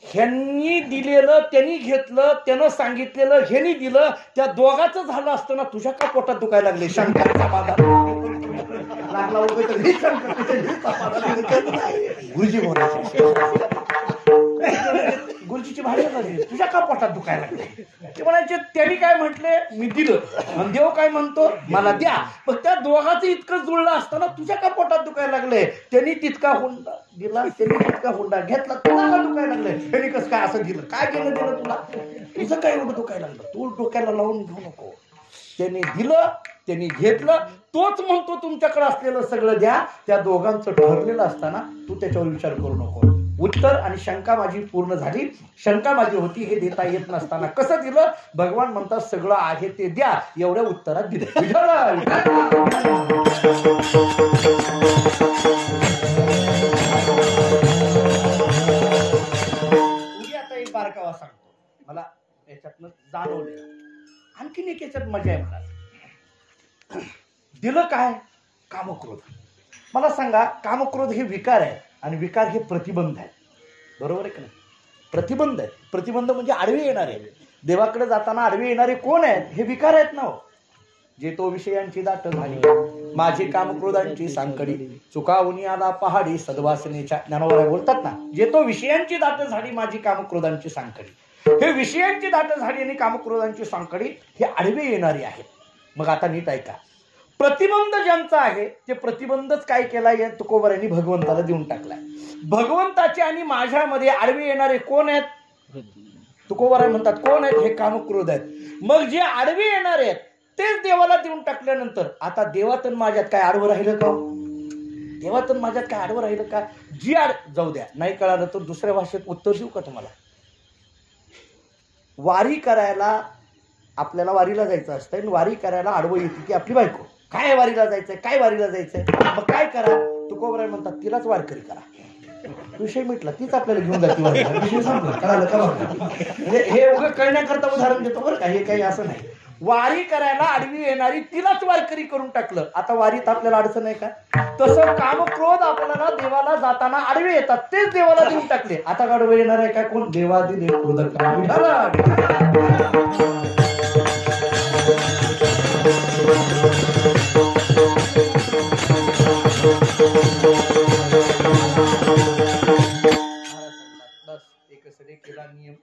ह्यांनी दिलेलं त्यांनी घेतलं, त्यानं सांगितलेलं ह्यांनी दिलं, त्या दोघांचं झालं असतं ना, तुझ्या का पोटात दुखायला लागले? शंकराचा बाजार लागला गुरुजी म्हणायचे. गुरुजीची भाषा झाली, तुझ्या का पोटात दुखायला लागले? ते म्हणायचे, त्यांनी काय म्हटले? मी दिलं. आणि देव काय म्हणतो? मला द्या. मग त्या दोघांचं इतकं जुळलं असताना तुझ्या का पोटात दुखायला लागले? त्यांनी तितका हुंडा दिला, त्यांनी तितका हुंडा घेतला, तुला का दुखायला लागले? त्यांनी कसं काय असं दिलं? काय केलं दिलं तुला? तुझं काय एवढं दुखायला लागलं? तू डोक्याला लावून घेऊ नको. त्यांनी दिलं, त्यांनी घेतलं, तोच म्हणतो तुमच्याकडे असलेलं सगळं द्या. त्या दोघांचं ठरलेलं असताना तू त्याच्यावर विचार करू नको. उत्तर आणि शंका माझी पूर्ण झाली. शंका माझी होती, हे देता येत नसताना कसं दिलं? भगवान म्हणतात, सगळं आहे ते द्या. एवढ्या उत्तरात दिलं. आता एक बारकावा सांगतो, मला याच्यातनं जाणवले. आणखीन एक याच्यात मजा आहे. मला दिलं काय? कामक्रोध. मला सांगा, कामक्रोध हे विकार आहे आणि विकार हे प्रतिबंध आहे. बरोबर आहे का नाही? प्रतिबंध आहे. प्रतिबंध म्हणजे आडवे येणारे. देवाकडे जाताना आडवे येणारे कोण आहेत? हे विकार आहेत ना. जे तो विषयांची दाट झाली, माझी कामक्रोधांची सांकडी, चुकावून आला पहाडी सद्वासनेच्या. ज्ञानोबा बोलतात ना, जे तो विषयांची दाट झाली, माझी कामक्रोधांची सांकडी. हे विषयांची दाट झाली आणि कामक्रोधांची सांकडी हे आडवे येणारे आहेत. मग आता नीट ऐका, प्रतिबंध ज्यांचा आहे ते प्रतिबंधच काय केलाय या तुकोबारायांनी भगवंताला देऊन टाकलाय. भगवंताचे आणि माझ्यामध्ये आडवे येणारे कोण आहेत? तुकोबाराय म्हणतात कोण आहेत? हे कामक्रोध आहेत. मग जे आडवे येणारे आहेत तेच देवाला देऊन टाकल्यानंतर आता देवातन माझ्यात काय आडवं राहिलं का? देवातन माझ्यात काय आडवं राहिलं का? जी जाऊ द्या, नाही कळालं तर दुसऱ्या भाषेत उत्तर देऊ का तुम्हाला? वारी करायला आपल्याला वारीला जायचं असतं आणि वारी करायला आडवं येते की आपली बायको. काय वारीला जायचंय, काय वारीला जायचंय, मग काय करा? तुकोबाराय म्हणतात तिलाच वारकरी करा. विषय मिटला, तीच आपल्याला घेऊन जाते वारीला. विषय संपला. कळालं का? म्हणजे हे उगं कळण्याकरता उदाहरण देतो बरं का, हे काही असं नाही. वारी करायला आडवी येणारी तिलाच वारकरी करून टाकलं. आता वारीत आपल्याला अडचण आहे का? तसं कामक्रोध आपल्याला देवाला जाताना आडवे येतात, तेच देवाला देऊन टाकले. आता आडवे येणार आहे काय? कोण? देवादी देव क्रोध केला नियम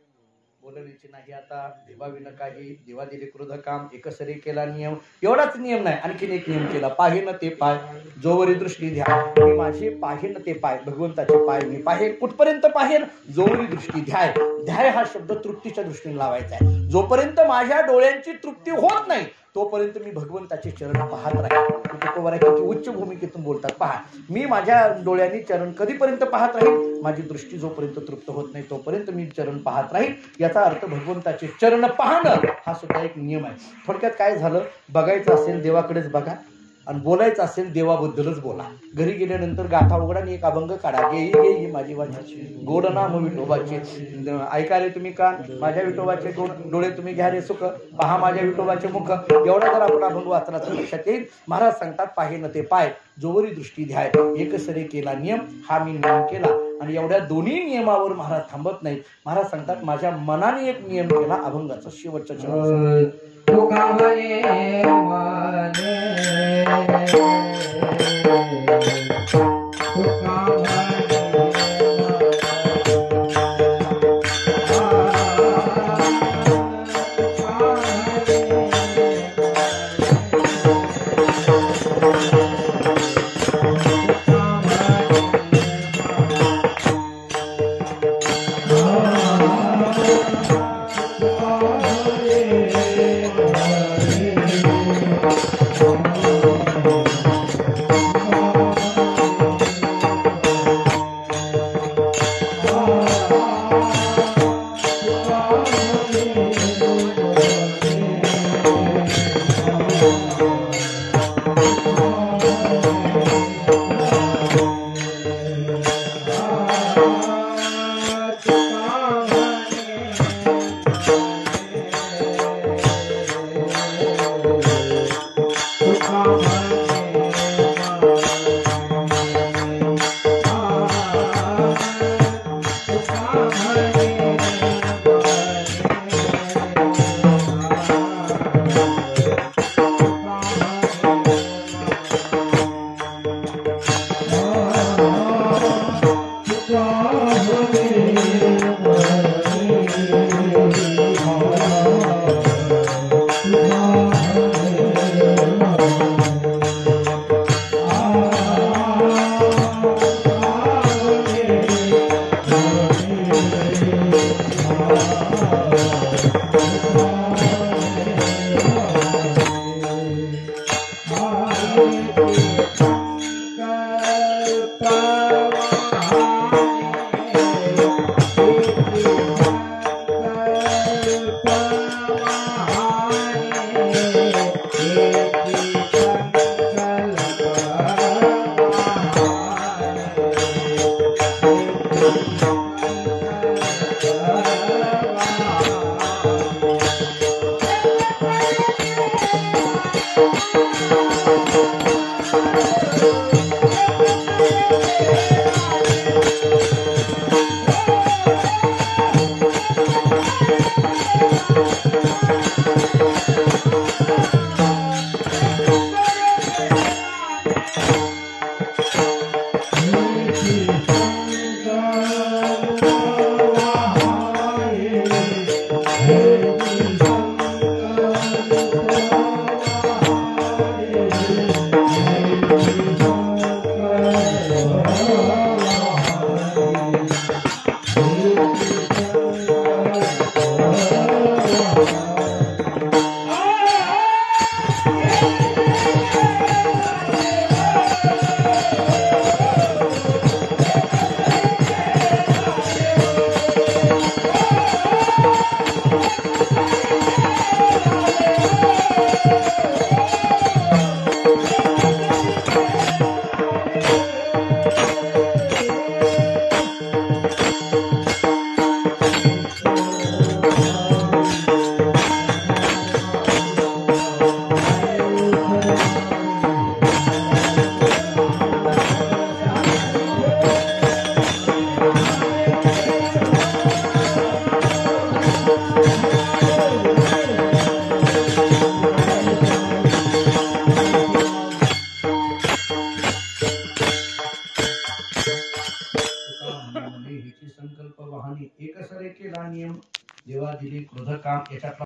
बोलण्याची नाही. आता देवाविन काही देवा दिले क्रोध काम एकसरी केला नियम. एवढाच नियम नाही, आणखीन एक नियम केला. पाहेन ते पाय जोवरी दृष्टी ध्या. मी माझे पाहेन ते पाय, भगवंताचे पाय मी पाहेन. कुठपर्यंत पाहेन? जोवरी दृष्टी ध्याय. ध्याय हा शब्द तृप्तीच्या दृष्टीने लावायचा आहे. जोपर्यंत माझ्या डोळ्यांची तृप्ती होत नाही तोपर्यंत मी भगवंताचे चरण पाहत राहील. तुकोबाराय किती उच्च भूमिकेतून बोलतात पहा. मी माझ्या डोळ्यांनी चरण कधीपर्यंत पाहत राहील? माझी दृष्टी जोपर्यंत तृप्त होत नाही तोपर्यंत मी चरण पाहत राहील. याचा अर्थ भगवंताचे चरण पाहणं हा सुद्धा एक नियम आहे. थोडक्यात काय झालं, बघायचं असेल देवाकडेच बघा आणि बोलायचं असेल देवाबद्दलच बोला. घरी गेल्यानंतर गाथा उघडा आणि एक अभंग काढा. गेई माझी वाची गोड नाम विठोबाचे. ऐकाले तुम्ही का माझ्या विठोबाचे डोळे तुम्ही घ्या रे सुख, पहा माझ्या विठोबाचे मुख. एवढा जर आपण अभंग वाचला तर लक्षात येईल. महाराज सांगतात पाहेन ते पाय जोवरी दृष्टी ध्याय. एकसरे केला नियम, हा मी नियम केला. आणि एवढ्या दोन्ही नियमावर महाराज थांबत नाहीत. महाराज सांगतात माझ्या मनाने एक नियम केला. अभंगाचा शेवटचा चरण आणि एकसरे केला नियम देवा दिले क्रोध काम याच्यातला